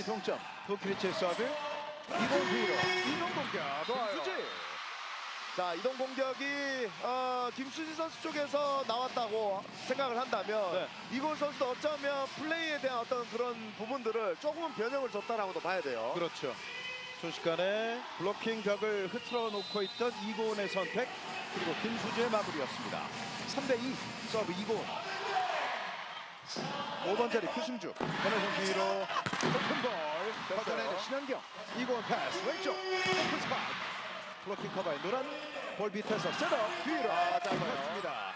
동점. 부키리치의 서브. 이동 뒤로. 이동 공격. 김수지. 자, 이동 공격이 김수지 선수 쪽에서 나왔다고 생각을 한다면 네. 이골 선수도 어쩌면 플레이에 대한 어떤 그런 부분들을 조금은 변형을 줬다라고도 봐야 돼요. 그렇죠. 순식간에 블로킹 벽을 흐트러 놓고 있던 이고은의 선택, 그리고 김수지의 마무리였습니다. 3대2 서브 이고은. 5번 자리 표승주. 변혜성 뒤로 높은 볼 걷어내는 신현경. 이고은 패스 왼쪽 오픈 스팟. 블로킹 커버에 노란 볼 밑에서 셋업 뒤로 짧았습니다.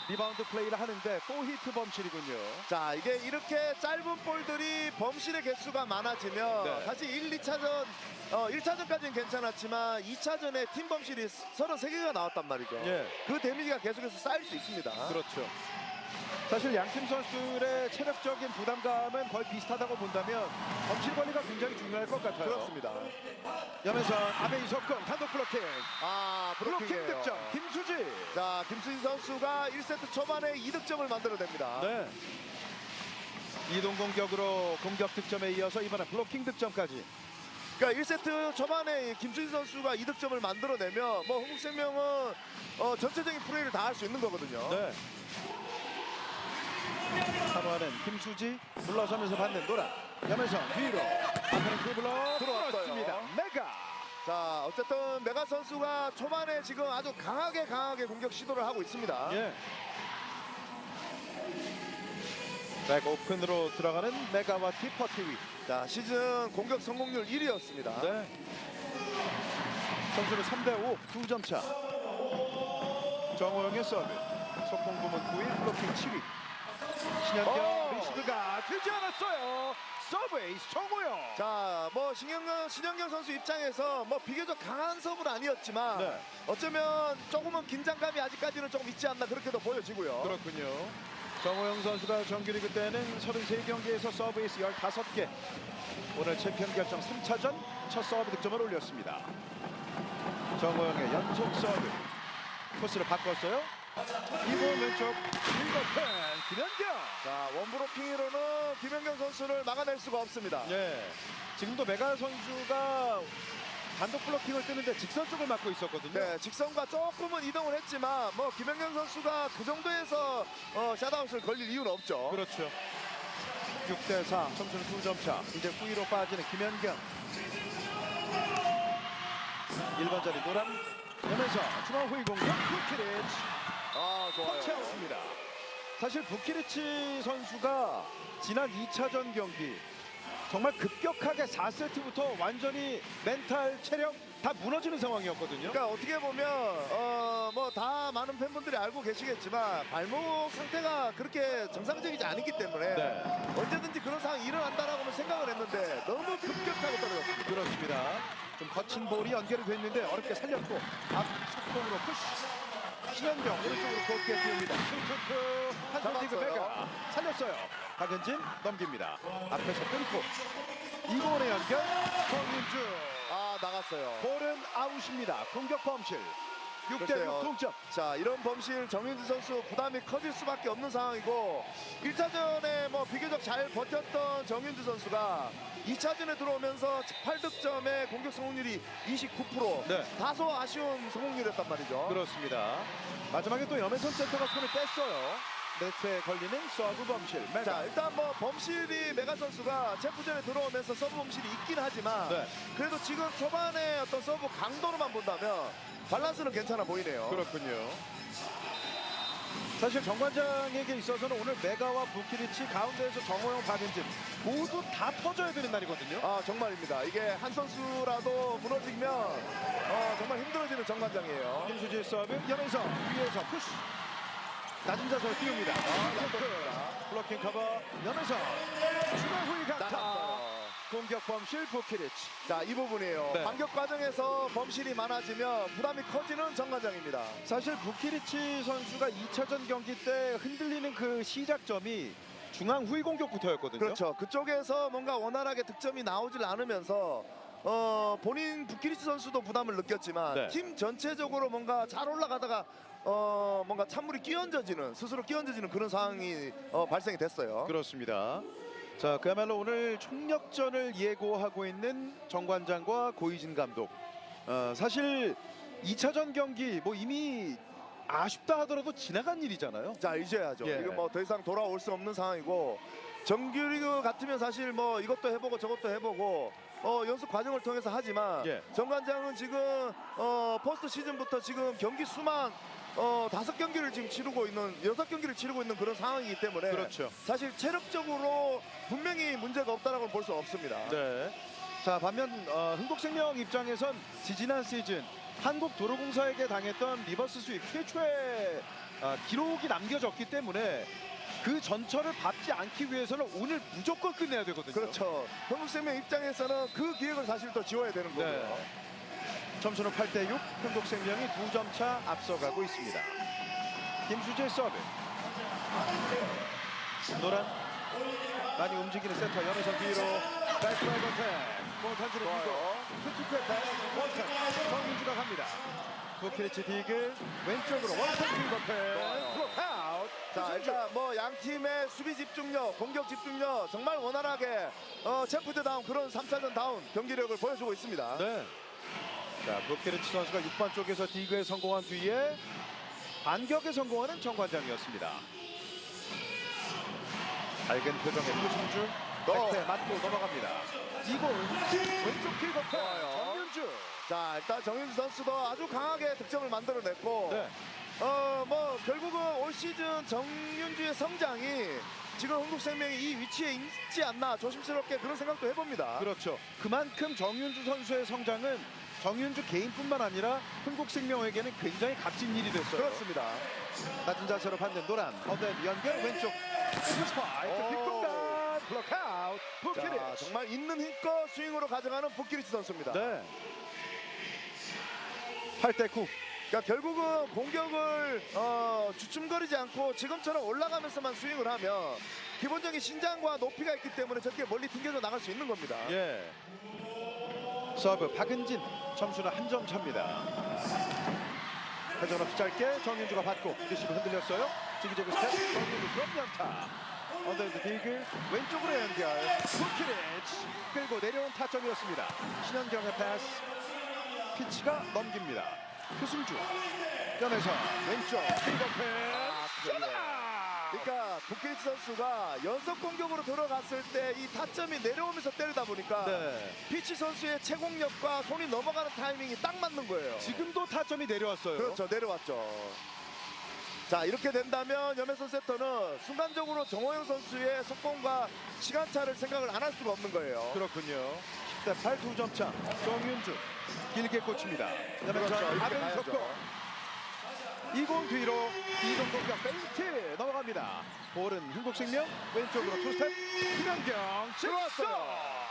리바운드 플레이를 하는데 또 히트 범실이군요. 자, 이게 이렇게 짧은 볼들이 범실의 개수가 많아지면 네. 사실 1, 2차전 1차전까지는 괜찮았지만 2차전에 팀 범실이 33개가 나왔단 말이죠. 예. 그 데미지가 계속해서 쌓일 수 있습니다. 그렇죠. 사실 양팀 선수들의 체력적인 부담감은 거의 비슷하다고 본다면 범실 관리가 굉장히 중요할 것 같아요. 그렇습니다. 염혜선 아베이 석권 단독 블로킹. 블로킹 블로킹이에요. 득점 김수지. 자, 김수진 선수가 1세트 초반에 2득점을 만들어냅니다. 네. 이동 공격으로 공격 득점에 이어서 이번엔 블로킹 득점까지. 그러니까 1세트 초반에 김수진 선수가 2득점을 만들어내면 뭐 흥국생명은 전체적인 플레이를 다 할 수 있는 거거든요. 네. 선호하는 김수지 물러서면서 받는 노란 염혜선 뒤로 앞에는 드블러 들어왔어요. 메가. 자, 어쨌든 메가 선수가 초반에 지금 아주 강하게 공격 시도를 하고 있습니다. 예. 백 오픈으로 들어가는 메가와 티퍼티위. 자, 시즌 공격 성공률 1위였습니다. 네. 점수는 3대5 2점 차. 정호영의 서브. 속공 부문 9위 블로킹 7위. 신현경 리시브가 되지 않았어요. 서브 에이스 정호영. 자, 뭐 신현경 선수 입장에서 뭐 비교적 강한 서브는 아니었지만 네. 어쩌면 조금은 긴장감이 아직까지는 조금 있지 않나 그렇게도 보여지고요. 그렇군요. 정호영 선수가 정규리그 때는 33경기에서 서브 에이스 15개. 오늘 챔피언 결정 3차전 첫 서브 득점을 올렸습니다. 정호영의 연속 서브. 코스를 바꿨어요. 이번 왼쪽 윙거펜 김현경. 자, 원브로킹으로는 김현경 선수를 막아낼 수가 없습니다. 예. 지금도 메가 선수가 단독 블로킹을 뜨는데 직선 쪽을 막고 있었거든요. 네, 직선과 조금은 이동을 했지만 뭐 김현경 선수가 그 정도에서 샷아웃을 걸릴 이유는 없죠. 그렇죠. 6대4 점수는 2점 차. 이제 후위로 빠지는 김현경. 1번 자리 노란 염혜선 중앙 후위 공격 부키리치. 좋아요. 터치아웃입니다. 사실 부키리치 선수가 지난 2차전 경기 정말 급격하게 4세트부터 완전히 멘탈, 체력 다 무너지는 상황이었거든요. 그러니까 어떻게 보면 뭐 다 많은 팬분들이 알고 계시겠지만 발목 상태가 그렇게 정상적이지 않기 때문에 네. 언제든지 그런 상황이 일어난다라고는 생각을 했는데 너무 급격하게 떨어졌습니다. 그렇습니다. 좀 거친 볼이 연결이 됐는데 어렵게 살렸고 앞 속공으로 푸시. 신현경 오른쪽으로 곱게 띄웁니다. 툭툭툭 한손 디그 메가 살렸어요. 박현진 넘깁니다. 앞에서 끊고 이고은의 연결 정윤주. 나갔어요. 볼은 아웃입니다. 공격 범실. 6대6 글쎄요. 동점. 자, 이런 범실 정윤주 선수 부담이 커질 수밖에 없는 상황이고 1차전에 뭐 비교적 잘 버텼던 정윤주 선수가 2차전에 들어오면서 8득점의 공격 성공률이 29%. 네. 다소 아쉬운 성공률이었단 말이죠. 그렇습니다. 마지막에 또 염혜선 센터가 손을 뺐어요. 네트에 걸리는 서브 범실. 메가. 자, 일단 뭐 범실이 메가 선수가 챔프전에 들어오면서 서브 범실이 있긴 하지만 네. 그래도 지금 초반에 어떤 서브 강도로만 본다면 밸런스는 괜찮아 보이네요. 그렇군요. 사실 정관장에게 있어서는 오늘 메가와 부키리치 가운데에서 정호영, 박은진 모두 다 터져야 되는 날이거든요. 정말입니다. 이게 한 선수라도 무너지면 정말 힘들어지는 정관장이에요. 김수지 서브 염혜선 위에서 푸시. 낮은 자세로 띄웁니다. 블로킹 커버 염혜선 중앙 후위 강타. 나갔어요. 공격 범실 부키리치. 자, 이 부분이에요. 네. 반격 과정에서 범실이 많아지면 부담이 커지는 정관장입니다. 사실 부키리치 선수가 2차전 경기 때 흔들리는 그 시작점이 중앙 후위 공격부터였거든요. 그렇죠. 그쪽에서 뭔가 원활하게 득점이 나오질 않으면서 본인 부키리치 선수도 부담을 느꼈지만 네. 팀 전체적으로 뭔가 잘 올라가다가 뭔가 찬물이 끼얹어지는 스스로 끼얹어지는 그런 상황이 발생이 됐어요. 그렇습니다. 자, 그야말로 오늘 총력전을 예고하고 있는 정관장과 고이진 감독. 사실 2차전 경기 뭐 이미 아쉽다 하더라도 지나간 일이잖아요. 자, 잊어야죠. 예. 이거 뭐 더 이상 돌아올 수 없는 상황이고, 정규리그 같으면 사실 뭐 이것도 해보고 저것도 해보고 연습 과정을 통해서 하지만 예. 정관장은 지금 포스트 시즌부터 지금 경기 수만 5경기를 지금 치르고 있는 6경기를 치르고 있는 그런 상황이기 때문에 그렇죠. 사실 체력적으로 분명히 문제가 없다라고 볼 수 없습니다. 네. 자, 반면 흥국생명 입장에선 지지난 시즌 한국도로공사에게 당했던 리버스 스윕 최초의 기록이 남겨졌기 때문에 그 전철을 밟지 않기 위해서는 오늘 무조건 끝내야 되거든요. 그렇죠. 흥국생명 입장에서는 그 기획을 사실 더 지워야 되는 거고요. 네. 점수는 8대6, 흥국생명이 2점 차 앞서가고 있습니다. 김수재 서브. 노란 많이 움직이는 센터 연우선 뒤로 백스라이더 탭. 던지는 좋아요. 투투패 패스 원턴 정윤주가 갑니다. 부키리치 디글 왼쪽으로 원턴 핑거 패스 블록아웃. 자, 일단 뭐 양 팀의 수비 집중력, 공격 집중력 정말 원활하게 챔프드다운 그런 3차전 다운 경기력을 보여주고 있습니다. 네. 자, 부키리치 선수가 6번 쪽에서 디그에 성공한 뒤에 반격에 성공하는 정관장이었습니다. 밝은 표정의 표승주 백태 맞고 넘어갑니다. 이거 왼쪽 킬거패 정윤주. 자, 일단 정윤주 선수도 아주 강하게 득점을 만들어냈고 네. 뭐 결국은 올 시즌 정윤주의 성장이 지금 흥국생명이 이 위치에 있지 않나 조심스럽게 그런 생각도 해봅니다. 그렇죠. 그만큼 정윤주 선수의 성장은 정윤주 개인뿐만 아니라 흥국생명에게는 굉장히 값진 일이 됐어요. 그렇습니다. 낮은 자세로 받는 노란 언더 연결 왼쪽 스파이크 뒷공간 블록아웃 부키리치. 자, 정말 있는 힘껏 스윙으로 가져가는 부키리치 선수입니다. 네. 8대9. 그러니까 결국은 공격을 주춤거리지 않고 지금처럼 올라가면서만 스윙을 하면 기본적인 신장과 높이가 있기 때문에 저렇게 멀리 튕겨져 나갈 수 있는 겁니다. 예. 서브 박은진 점수는 한 점 차입니다. 회전 없이 짧게 정윤주가 받고 리시브 흔들렸어요. 지그재그 스텝 정윤주 그럼 연타. 언더핸드 디글 왼쪽으로 연결 부키리치 끌고 내려온 타점이었습니다. 신현경의 패스 피치가 넘깁니다. 표승주 연에서 왼쪽 킬거 패스. 그러니까 부키리치 선수가 연속 공격으로 들어갔을 때 이 타점이 내려오면서 때리다 보니까 네. 피치 선수의 채공력과 손이 넘어가는 타이밍이 딱 맞는 거예요. 지금도 타점이 내려왔어요. 그렇죠, 내려왔죠. 자, 이렇게 된다면 염혜선 세터는 순간적으로 정호영 선수의 속공과 시간차를 생각을 안 할 수가 없는 거예요. 그렇군요. 10대8 2점 차. 정윤주 길게 꽂힙니다. 그렇죠, 이렇게 가벼운 가야죠. 속공. 이공 뒤로 이동 공격 페인트 넘어갑니다. 볼은 흥국생명 왼쪽으로 투스텝 김현경 들어왔어요.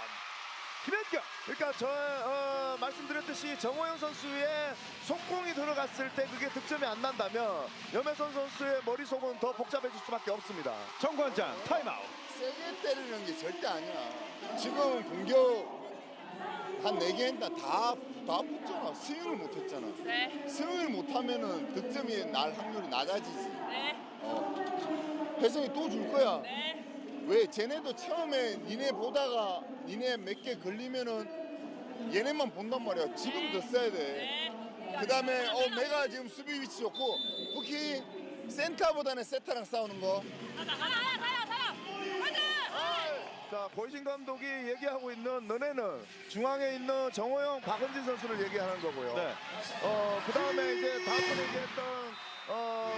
김현경. 그러니까 저 말씀드렸듯이 정호영 선수의 속공이 들어갔을 때 그게 득점이 안 난다면 염혜선 선수의 머릿속은 더 복잡해질 수밖에 없습니다. 정관장 타임아웃. 세게 때리는 게 절대 아니야. 지금 공격 한 4개 했다 다 붙잖아. 스윙을 못 했잖아. 네. 스윙을 못 하면은 득점이 날 확률이 낮아지지. 네. 혜성이 또 줄 거야. 네. 왜 쟤네도 처음에 니네 보다가 니네 몇 개 걸리면은 얘네만 본단 말이야. 지금 더 써야 돼. 네. 그 다음에 내가 지금 수비 위치 좋고 특히 센터보다는 세터랑 싸우는 거. 가자. 자, 고이진 감독이 얘기하고 있는 너네는 중앙에 있는 정호영, 박은진 선수를 얘기하는 거고요. 네. 그 다음에 이제 다음번에 얘기했던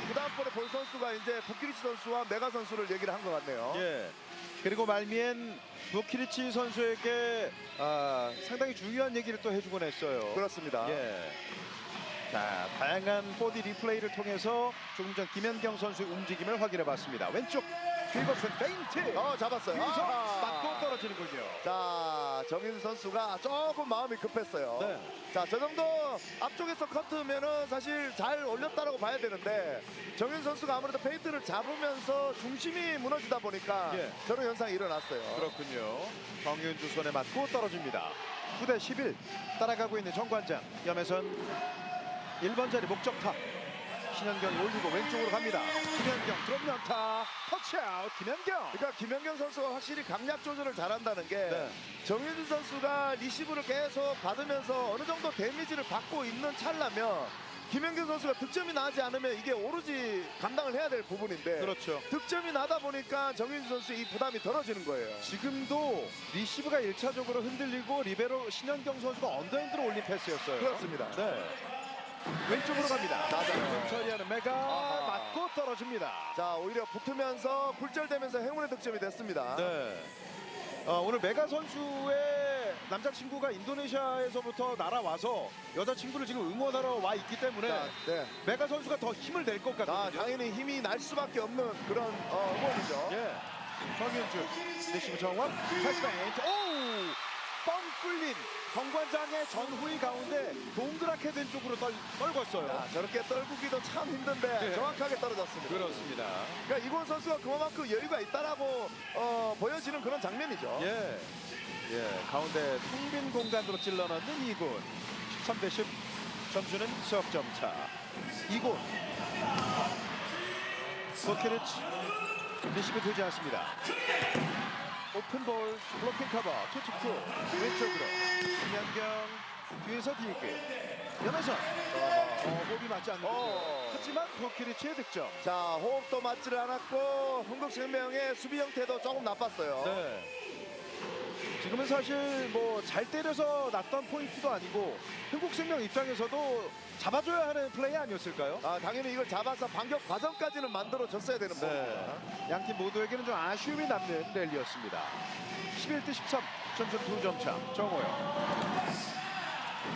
그 다음번에 볼 선수가 이제 부키리치 선수와 메가 선수를 얘기를 한 것 같네요. 예. 그리고 말미엔 부키리치 선수에게 상당히 중요한 얘기를 또 해주곤 했어요. 그렇습니다. 예. 자, 다양한 보디 리플레이를 통해서 조금 전 김현경 선수의 움직임을 확인해봤습니다. 왼쪽 킬버슨 페인트. 잡았어요. 여기서 아하. 맞고 떨어지는군요. 자, 정윤 선수가 조금 마음이 급했어요. 네. 자, 저 정도 앞쪽에서 커트면은 사실 잘 올렸다라고 봐야 되는데 정윤 선수가 아무래도 페인트를 잡으면서 중심이 무너지다 보니까 예. 저런 현상이 일어났어요. 그렇군요. 정윤주 손에 맞고 떨어집니다. 9대11 따라가고 있는 정관장. 염혜선 1번 자리 목적타 신현경이 올리고 왼쪽으로 갑니다. 김현경 드롭 연타 터치아웃 김현경. 그러니까 김연경 선수가 확실히 감략 조절을 잘한다는 게 네. 정윤주 선수가 리시브를 계속 받으면서 어느 정도 데미지를 받고 있는 찰나면 김연경 선수가 득점이 나지 않으면 이게 오로지 감당을 해야 될 부분인데 그렇죠. 득점이 나다 보니까 정윤주 선수의 이 부담이 덜어지는 거예요. 지금도 리시브가 1차적으로 흔들리고 리베로 신현경 선수가 언더핸드로 올린 패스였어요. 그렇습니다. 네. 왼쪽으로 갑니다. 맞아요. 처리하는 메가 아하. 맞고 떨어집니다. 자, 오히려 붙으면서 굴절되면서 행운의 득점이 됐습니다. 네. 오늘 메가 선수의 남자친구가 인도네시아에서부터 날아와서 여자친구를 지금 응원하러 와 있기 때문에 자, 네. 메가 선수가 더 힘을 낼 것 같거든요. 당연히 힘이 날 수밖에 없는 그런 응원이죠. 예. 정윤주 리시브 정원 패스 페인트 오! 뻥 뚫린 정관장의 전후위 가운데 동그랗게 된 쪽으로 떨궜어요. 자, 저렇게 떨구기도 참 힘든데 네. 정확하게 떨어졌습니다. 그렇습니다. 그러니까 이권 선수가 그만큼 여유가 있다라고 보여지는 그런 장면이죠. 예. 예. 가운데 텅 빈 공간으로 찔러 넣는 이군 13대 10 점수는 석점 차. 이군 버키리치 리시브 되지 않습니다. 오픈볼 블로킹 커버 투투투 왼쪽으로 김현경 뒤에서 디그 연하선 호흡이 맞지 않는군요. 하지만 버키리치의 득점. 자, 호흡도 맞지를 않았고 흥국생명의 수비 형태도 조금 나빴어요. 네. 지금은 사실 뭐 잘 때려서 났던 포인트도 아니고 흥국생명 입장에서도 잡아줘야 하는 플레이 아니었을까요? 당연히 이걸 잡아서 반격 과정까지는 만들어줬어야 되는 부분입니다. 양팀 모두에게는 좀 아쉬움이 남는 랠리였습니다. 11대 13 점수 2점 차. 정호영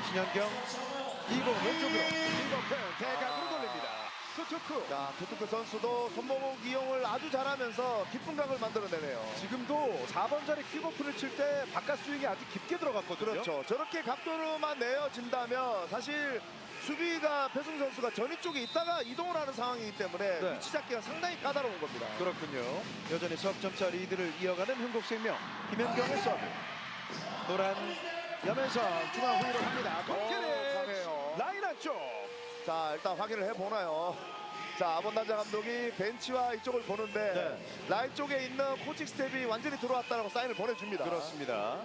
신현경 이공 왼쪽으로 이거펜 대각으로 돌립니다. 투투쿠. 자, 투투크 선수도 손목목 이용을 아주 잘하면서 깊은 각을 만들어내네요. 지금도 4번 자리 킥오프를 칠 때 바깥 스윙이 아주 깊게 들어갔거든요. 그렇죠. 저렇게 각도로만 내어진다면 사실 수비가 배승 선수가 전위 쪽에 있다가 이동을 하는 상황이기 때문에 네. 위치 잡기가 상당히 까다로운 겁니다. 그렇군요. 여전히 석점차 리드를 이어가는 흥국생명 김현경의 서브. 노란 염혜선 중앙 후위로 갑니다. 가네요. 공기를 라인 안쪽. 자, 일단 확인을 해보나요. 자, 아본단자 감독이 벤치와 이쪽을 보는데 네. 라인 쪽에 있는 코칭 스텝이 완전히 들어왔다라고 사인을 보내줍니다. 그렇습니다.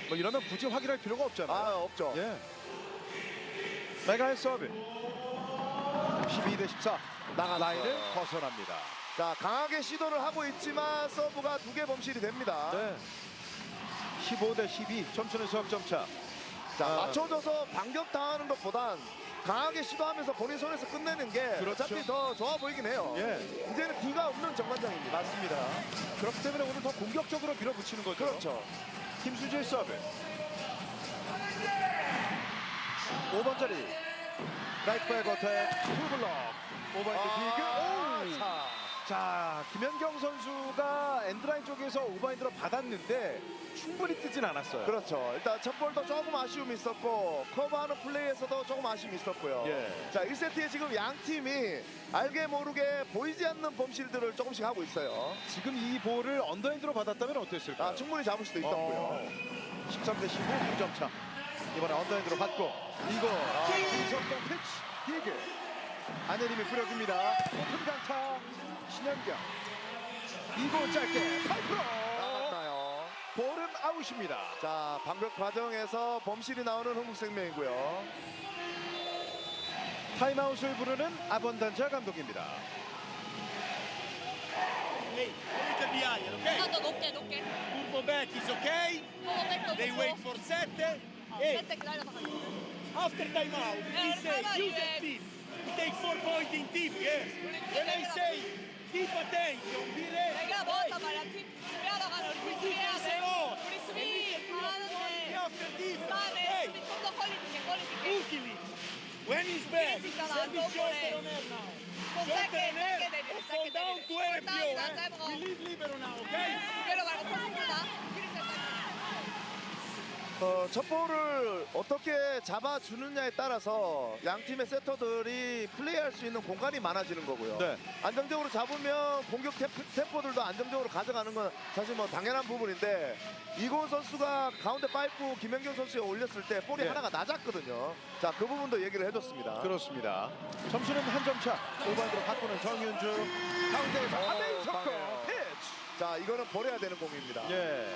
뭐 이러면 굳이 확인할 필요가 없잖아요. 없죠. 예. 메가의 서브. 12대 14. 라인을 벗어납니다. 자, 강하게 시도를 하고 있지만 서브가 2개 범실이 됩니다. 네. 15대 12. 점수는 석점차. 자, 맞춰줘서 반격당하는 것보단 강하게 시도하면서 본인 손에서 끝내는 게 그렇죠. 어차피 더 좋아 보이긴 해요. 예. 이제는 뒤가 없는 정관장입니다. 맞습니다. 그렇기 때문에 오늘 더 공격적으로 밀어붙이는 거죠. 그렇죠. 김수지의 서브. 5번 자리. 라이트백 어택 투블럭. 5번인드 디그. 자, 김현경 선수가 엔드라인 쪽에서 오버핸드로 받았는데 충분히 뜨진 않았어요. 그렇죠. 일단 첫 볼도 조금 아쉬움이 있었고 커버하는 플레이에서도 조금 아쉬움이 있었고요. 예. 자, 1세트에 지금 양 팀이 알게 모르게 보이지 않는 범실들을 조금씩 하고 있어요. 지금 이 볼을 언더핸드로 받았다면 어땠을까요? 충분히 잡을 수도 있었고요. 13대 15 2점 차. 이번에 언더핸드로 받고 이거 이석동 피치 디그. 안혜림이 뿌려줍니다. 오픈 강타 신현경. 이거 짧게 파이프로. 나갔나요? 볼은 아웃입니다. 자, 반격 과정에서 범실이 나오는 흥국생명이고요. 타임아웃을 부르는 아본단자 감독입니다. Ehi, look behind, okay? Tanto 높게 높게. Turbo back is okay. Poco petto They wait for 7. Hey, sette 기다려서 가자. after timeout, we say use a tip. We take 4 points in tip, yes. When I say keep attention, be ready. 내가 먹었단 말이야. 팀 수비하러 가는 우리 팀 수비해야 돼. 우리 수비 잘하는데 After this, 다음에 hey, 수비 좀 더 퀄리티게. Ukili, when he's back, Sì, sì, send it dopo shorter le- on air now. 좀 Shorter 짧게 on air, 짧게 내려. and fall 짧게 down 내려. to RPO, 짧아 eh? 짧아. We leave libero now, okay? 무게로 말고 더 생기다. 기름 짧다. 첫 볼을 어떻게 잡아주느냐에 따라서 양 팀의 세터들이 플레이할 수 있는 공간이 많아지는 거고요. 네. 안정적으로 잡으면 공격 템포들도 안정적으로 가져가는 건 사실 뭐 당연한 부분인데 이고은 선수가 가운데 파이프 김연경 선수에 올렸을 때 볼이 네. 하나가 낮았거든요. 자, 그 부분도 얘기를 해줬습니다. 그렇습니다. 점수는 한 점 차. 오반으로 바꾸는 정윤주. 가운데에서 하메이 접고 방해요. 피치. 자, 이거는 버려야 되는 공입니다. 예.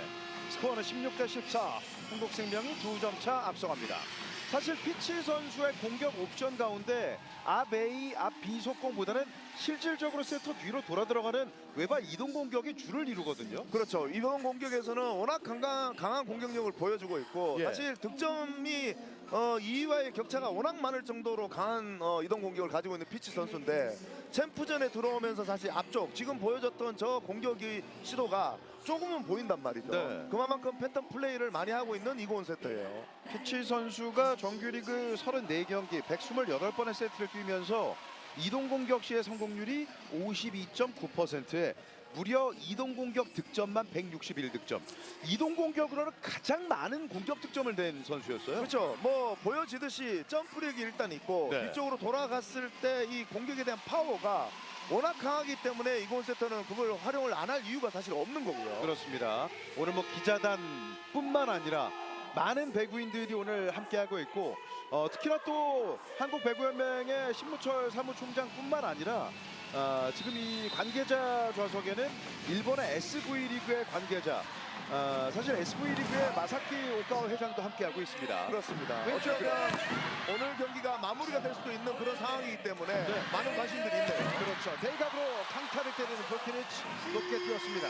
스코어는 16대 14. 한국생명이 2점 차 앞서갑니다. 사실 피치 선수의 공격 옵션 가운데 앞A, 앞 B 속공보다는 실질적으로 세터 뒤로 돌아 들어가는 외발 이동 공격이 주를 이루거든요. 그렇죠. 이번 공격에서는 워낙 강한 공격력을 보여주고 있고 예. 사실 득점이 2위와의 격차가 워낙 많을 정도로 강한 이동 공격을 가지고 있는 피치 선수인데 챔프전에 들어오면서 사실 앞쪽 지금 보여줬던 저 공격의 시도가 조금은 보인단 말이죠. 네. 그만큼 팬텀 플레이를 많이 하고 있는 이고은 세터예요. 피치 선수가 정규리그 34경기 128번의 세트를 뛰면서 이동 공격 시의 성공률이 52.9%에 무려 이동 공격 득점만 161득점. 이동 공격으로는 가장 많은 공격 득점을 낸 선수였어요. 그렇죠. 뭐 보여지듯이 점프력이 일단 있고 네. 뒤쪽으로 돌아갔을 때 이 공격에 대한 파워가 워낙 강하기 때문에 이고은 세터는 그걸 활용을 안 할 이유가 사실 없는 거고요. 그렇습니다. 오늘 뭐 기자단뿐만 아니라 많은 배구인들이 오늘 함께하고 있고 특히나 또 한국 배구연맹의 신무철 사무총장뿐만 아니라 지금 이 관계자 좌석에는 일본의 SV 리그의 관계자 사실 SV 리그의 마사키 오카와 회장도 함께하고 있습니다. 그렇습니다. 왼쪽으로. 어쩌면 오늘 경기가 마무리가 될 수도 있는 그런 상황이기 때문에 네. 많은 관심들이 있네요. 그렇죠. 대각으로 강타를 때리는 브로키니치 높게 뛰었습니다.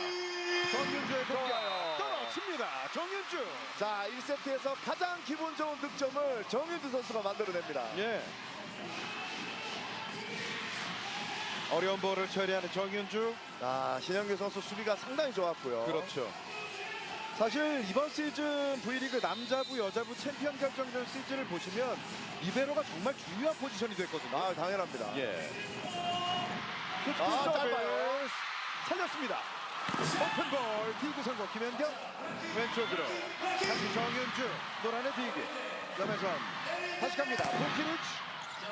정윤주의 공격 떨어집니다. 정윤주. 자, 1세트에서 가장 기분 좋은 득점을 정윤주 선수가 만들어냅니다. 예. 어려운 볼을 처리하는 정윤주. 신영규 선수 수비가 상당히 좋았고요. 그렇죠. 사실 이번 시즌 V리그 남자부 여자부 챔피언 결정전 시즌을 보시면 리베로가 정말 중요한 포지션이 됐거든요. 당연합니다. 예. 짧아요. 살렸습니다. 오픈볼 디그 성공 김연경 왼쪽으로 다시 정윤주 노란의 디그 염혜선 다시 갑니다. 부키니치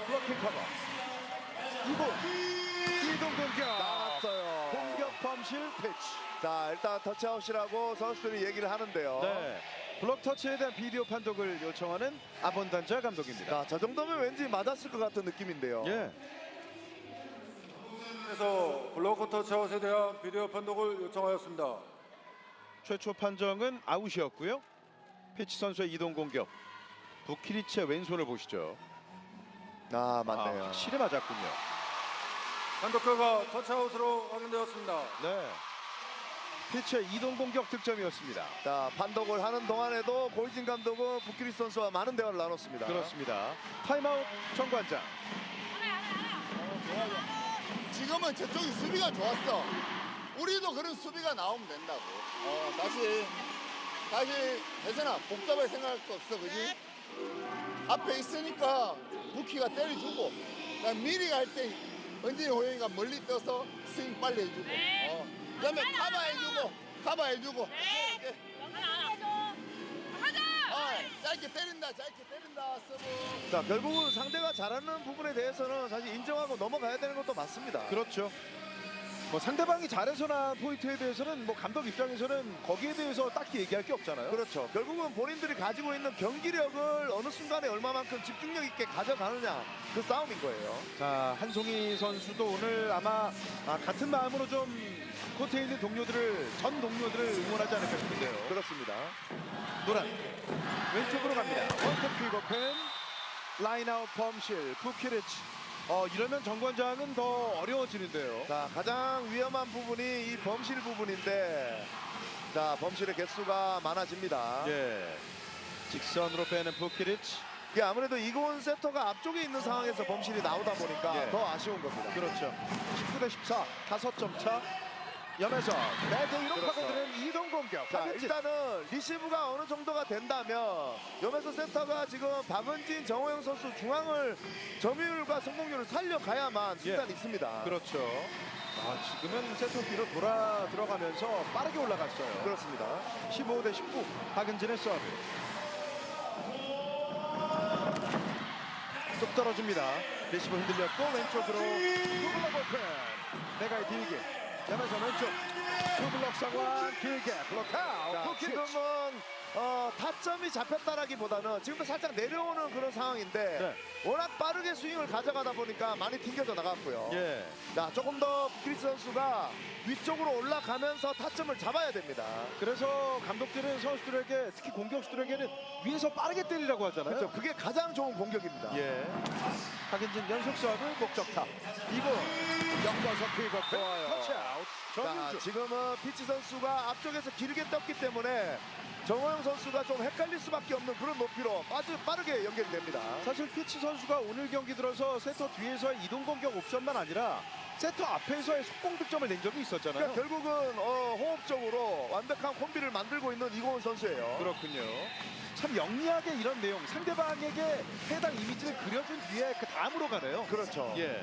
블로킹 커버 이동 공격 나갔어요. 공격 범실 피치. 자, 일단 터치아웃이라고 선수들이 얘기를 하는데요. 네. 블록 터치에 대한 비디오 판독을 요청하는 아본단자 감독입니다. 자, 저 정도면 왠지 맞았을 것 같은 느낌인데요. 예. 그래서 블로커 터치아웃에 대한 비디오 판독을 요청하였습니다. 최초 판정은 아웃이었고요. 피치 선수의 이동 공격. 부키리치의 왼손을 보시죠. 맞네요. 확실히 맞았군요. 판독 결과 터치아웃으로 확인되었습니다. 네. 피치의 이동 공격 득점이었습니다. 자, 판독을 하는 동안에도 고이진 감독은 부키리스 선수와 많은 대화를 나눴습니다. 그렇습니다. 타임아웃 정관장. 지금은 저쪽이 수비가 좋았어. 우리도 그런 수비가 나오면 된다고. 다시 혜선아 복잡할 생각할 거 없어, 그지? 앞에 있으니까 부키가 때려주고, 그다음 미리 갈 때 은진이 호영이가 멀리 떠서 스윙 빨리 해주고, 그다음에 커버해주고. 짧게 때린다, 서브. 자, 결국은 상대가 잘하는 부분에 대해서는 사실 인정하고 넘어가야 되는 것도 맞습니다. 그렇죠. 뭐 상대방이 잘해서나 포인트에 대해서는 뭐 감독 입장에서는 거기에 대해서 딱히 얘기할 게 없잖아요. 그렇죠. 결국은 본인들이 가지고 있는 경기력을 어느 순간에 얼마만큼 집중력 있게 가져가느냐 그 싸움인 거예요. 자, 한송이 선수도 오늘 아마 같은 마음으로 좀 코트에 있는 전 동료들을 응원하지 않을까 싶은데요. 그렇습니다. 노란 왼쪽으로 갑니다. 원톱 퀵오펜 라인아웃 범실 부키리치. 이러면 정관장은 더 어려워지는데요. 자, 가장 위험한 부분이 이 범실 부분인데, 자, 범실의 개수가 많아집니다. 예. 직선으로 빼는 부키리치. 이게 아무래도 이고은 세터가 앞쪽에 있는 상황에서 범실이 나오다 보니까 예. 더 아쉬운 겁니다. 그렇죠. 19대 14 5점 차. 염에서 매대이로 그렇죠. 파고드는 이동 공격. 자, 박은진. 일단은 리시브가 어느 정도가 된다면 염에서 세터가 지금 박은진, 정호영 선수 중앙을 점유율과 성공률을 살려가야만 승산이 있습니다. 그렇죠. 지금은 세터 뒤로 돌아 들어가면서 빠르게 올라갔어요. 그렇습니다. 15대 19 박은진의 서브. 뚝 떨어집니다. 리시브 흔들렸고 왼쪽으로 투블럭 오픈. 메가의 딜기. 야면서 왼쪽 투블럭 상황 길게 블록아웃. 자, 지금은 타점이 잡혔다라기보다는 지금도 살짝 내려오는 그런 상황인데 네. 워낙 빠르게 스윙을 가져가다 보니까 많이 튕겨져 나갔고요. 예. 자, 조금 더 부키리스 선수가 위쪽으로 올라가면서 타점을 잡아야 됩니다. 그래서 감독들은 선수들에게 특히 공격수들에게는 위에서 빠르게 때리라고 하잖아요. 그렇죠. 그게 가장 좋은 공격입니다. 예. 박인진 연속 서브 목적타. 이거 엮어서 픽업 좋아요. 터치아웃. 자, 정윤주. 지금은 피치 선수가 앞쪽에서 길게 떴기 때문에 정호영 선수가 좀 헷갈릴 수밖에 없는 그런 높이로 아주 빠르게 연결됩니다. 사실 피치 선수가 오늘 경기 들어서 세터 뒤에서의 이동 공격 옵션만 아니라 세터 앞에서의 속공 득점을 낸 적이 있었잖아요. 그러니까 결국은 호흡적으로 완벽한 콤비를 만들고 있는 이고은 선수예요. 그렇군요. 참 영리하게 이런 내용 상대방에게 해당 이미지를 그려준 뒤에 그 다음으로 가네요. 그렇죠. 예.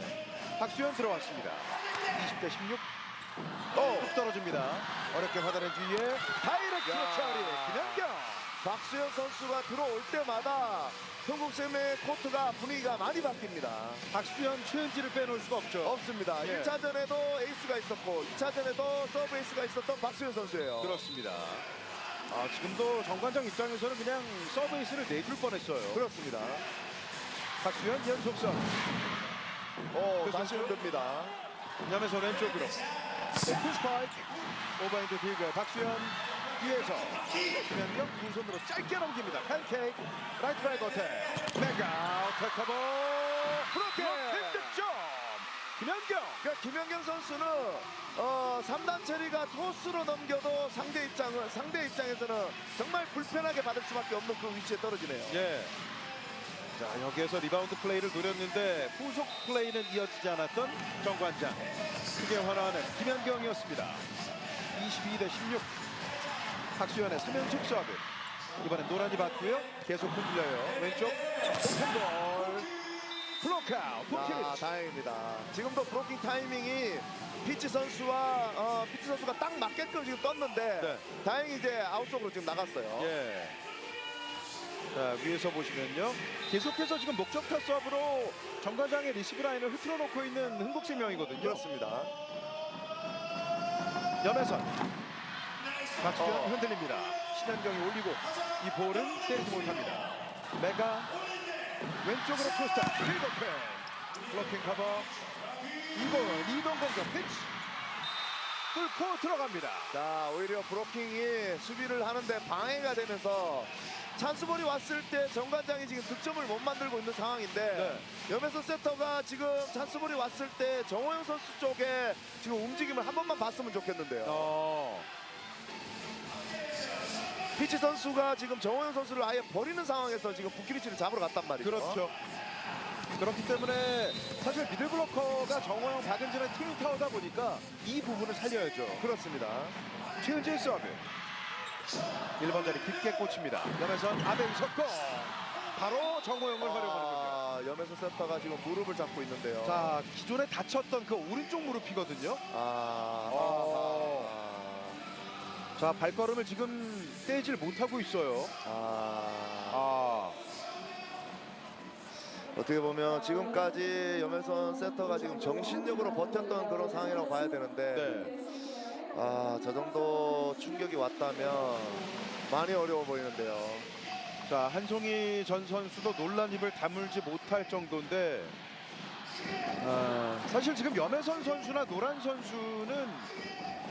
박수현 들어왔습니다. 20대 16. 뚝 떨어집니다. 어렵게 받아낸 뒤에 다이렉트 야. 처리 김연경. 박수현 선수가 들어올 때마다 흥국생명의 코트가 분위기가 많이 바뀝니다. 박수현 최은지를 빼놓을 수가 없죠. 없습니다. 예. 1차전에도 에이스가 있었고 2차전에도 서브 에이스가 있었던 박수현 선수예요. 그렇습니다. 지금도 정관장 입장에서는 그냥 서브에이스를 내줄 뻔했어요. 그렇습니다. 박수현 연속 서브. 그 다시 선수? 흔듭니다. 야면서 왼쪽으로 오픈 스파이크 오버핸드 딜그 박수현 뒤에서 김연경 두 손으로 짧게 넘깁니다. 팬케이크 라이트 라이트 어택 메가 어택커버 브로킹 득점 김연경. 그러니까 김연경 선수는 3단 처리가 토스로 넘겨도 상대 입장에서는 정말 불편하게 받을 수밖에 없는 그 위치에 떨어지네요. 예. 자, 여기에서 리바운드 플레이를 노렸는데 후속 플레이는 이어지지 않았던 정관장. 크게 화나는 김연경이었습니다. 22대 16. 박수현의 3연속 서브. 이번엔 노란이 받고요. 계속 흔들려요. 왼쪽 오픈볼. 블록아웃. 부키리치. 다행입니다. 지금도 브로킹 타이밍이 피치 선수가 딱 맞게끔 지금 떴는데 네. 다행히 이제 아웃쪽으로 지금 나갔어요. 예. 자, 위에서 보시면요. 계속해서 지금 목적타 서브로 정관장의 리시브 라인을 흐트러 놓고 있는 흥국생명이거든요. 그렇습니다. 연회선. 박수현 흔들립니다. 신현경이 올리고 이 볼은 때리지 못합니다. 메가 왼쪽으로 크로스타 킬버펜 블로킹 커버. 이건 이동 공격 피치 뚫고 들어갑니다. 자, 오히려 브로킹이 수비를 하는데 방해가 되면서 찬스볼이 왔을 때 정관장이 지금 득점을 못 만들고 있는 상황인데 염혜선 세터가 지금 찬스볼이 왔을 때 정호영 선수 쪽에 지금 움직임을 한 번만 봤으면 좋겠는데요. 피치 선수가 지금 정호영 선수를 아예 버리는 상황에서 지금 부키리치를 잡으러 갔단 말이죠. 그렇죠. 그렇기 때문에 사실 미들블로커가 정호영, 박은진의 팀 타워다 보니까 이 부분을 살려야죠. 그렇습니다. 최은지의 서브. 1번 자리 깊게 꽂힙니다. 염혜선 아베이 석고 바로 정호영을 활용하는군요. 염혜선 세터가 지금 무릎을 잡고 있는데요. 자, 기존에 다쳤던 그 오른쪽 무릎이거든요. 자, 발걸음을 지금 떼질 못하고 있어요. 어떻게 보면 지금까지 염혜선 세터가 지금 정신력으로 버텼던 그런 상황이라고 봐야 되는데 네. 저 정도 충격이 왔다면 많이 어려워 보이는데요. 자, 한송이 전 선수도 놀란 입을 다물지 못할 정도인데 사실 지금 염혜선 선수나 노란 선수는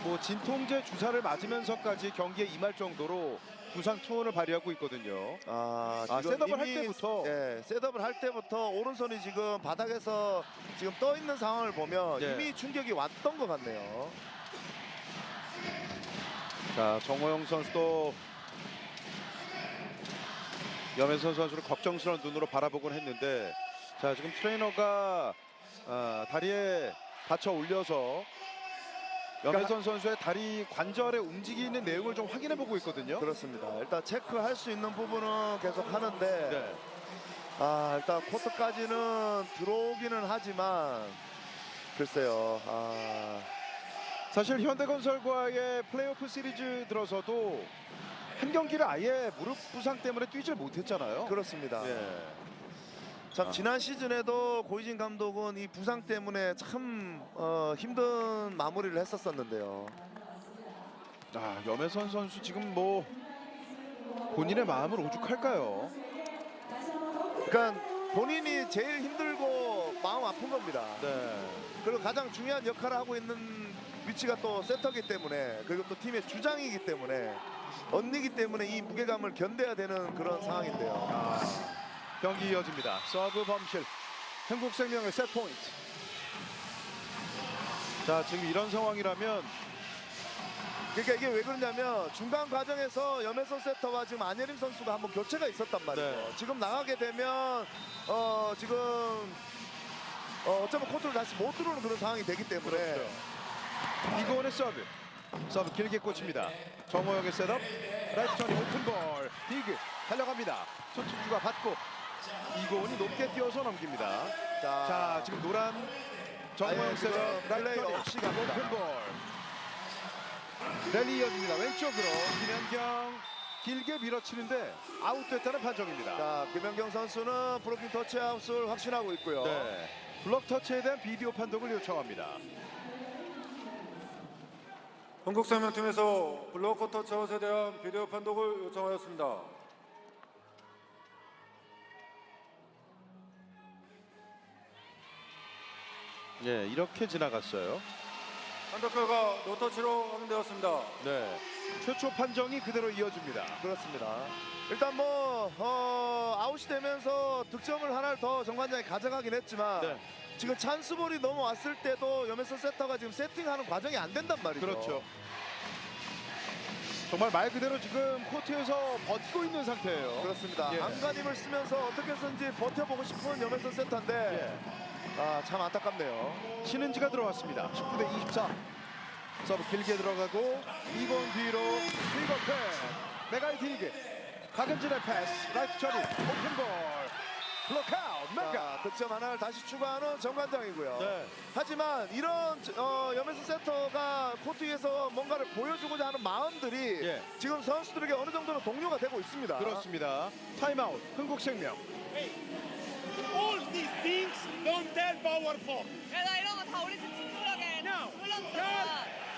뭐 진통제 주사를 맞으면서까지 경기에 임할 정도로 부상 투혼을 발휘하고 있거든요. 지금 셋업을 할 이미, 때부터. 셋업을 할 때부터 오른손이 지금 바닥에서 지금 떠 있는 상황을 보면 예. 이미 충격이 왔던 것 같네요. 자, 정호영 선수도 염혜선 선수를 걱정스러운 눈으로 바라보곤 했는데 자, 지금 트레이너가 다리에 받쳐 올려서 염혜선 선수의 다리 관절에 움직이는 내용을 좀 확인해 보고 있거든요. 그렇습니다. 일단 체크할 수 있는 부분은 계속 하는데 네. 일단 코트까지는 들어오기는 하지만 글쎄요. 사실 현대건설과의 플레이오프 시리즈 들어서도 한 경기를 아예 무릎 부상 때문에 뛰질 못했잖아요. 그렇습니다. 예. 참 지난 시즌에도 고이진 감독은 이 부상 때문에 참 힘든 마무리를 했었었는데요. 염혜선 선수 지금 뭐 본인의 마음을 오죽할까요? 그러니까 본인이 제일 힘들고 마음 아픈 겁니다. 네. 그리고 가장 중요한 역할을 하고 있는 위치가 또 세터기 때문에, 그리고 또 팀의 주장이기 때문에, 언니기 때문에 이 무게감을 견뎌야 되는 그런 상황인데요. 경기 이어집니다. 서브 범실. 한국생명의 세트 포인트. 자, 지금 이런 상황이라면 그러니까 이게 왜 그러냐면 중간 과정에서 염혜선 세터와 지금 안예림 선수가 한번 교체가 있었단 말이에요. 네. 지금 나가게 되면 지금 어쩌면 코트를 다시 못 들어오는 그런 상황이 되기 때문에 그렇죠. 이고은의 서브. 서브 길게 꽂힙니다. 정호영의 셋업. 라이트 전이 오픈볼. 디그 달려갑니다. 손짓주가 받고 이고은이 높게 뛰어서 넘깁니다. 자, 지금 노란 정호영 아예 셋업. 지금 라이트 플레이 전이 없이 갑니다. 오픈볼. 랠리 이어집니다. 왼쪽으로 김연경 길게 밀어치는데 아웃됐다는 판정입니다. 자, 김연경 선수는 브로킹 터치아웃을 확신하고 있고요. 네. 블록 터치에 대한 비디오 판독을 요청합니다. 한국생명팀에서 블로커 터치아웃에 대한 비디오 판독을 요청하였습니다. 예, 이렇게 지나갔어요. 판독 결과 노터치로 확인되었습니다. 네. 최초 판정이 그대로 이어집니다. 그렇습니다. 일단 뭐 아웃이 되면서 득점을 하나를 더 정관장이 가져가긴 했지만 네. 지금 찬스볼이 넘어왔을 때도 염혜선 세터가 지금 세팅하는 과정이 안 된단 말이죠. 그렇죠. 정말 말 그대로 지금 코트에서 버티고 있는 상태예요. 그렇습니다. 예. 안간힘을 쓰면서 어떻게 해서든지 버텨보고 싶은 염혜선 세터인데 참 안타깝네요. 신은지가 들어왔습니다. 19대 24. 서브 길게 들어가고 이번 뒤로 리버펜 메가이 디그 박은진의 패스 라이트 처리 오픈볼 블록아웃 메가. 자, 득점 하나를 다시 추가하는 정관장이고요. 네. 하지만 이런 염혜선 세터가 코트 위에서 뭔가를 보여주고자 하는 마음들이 예. 지금 선수들에게 어느 정도는 동료가 되고 있습니다. 그렇습니다. 타임아웃 흥국생명. All these things don't help our folk. 야, 나 이런 거 다 우리 집 집중력에 Now, 흘렀어. girl,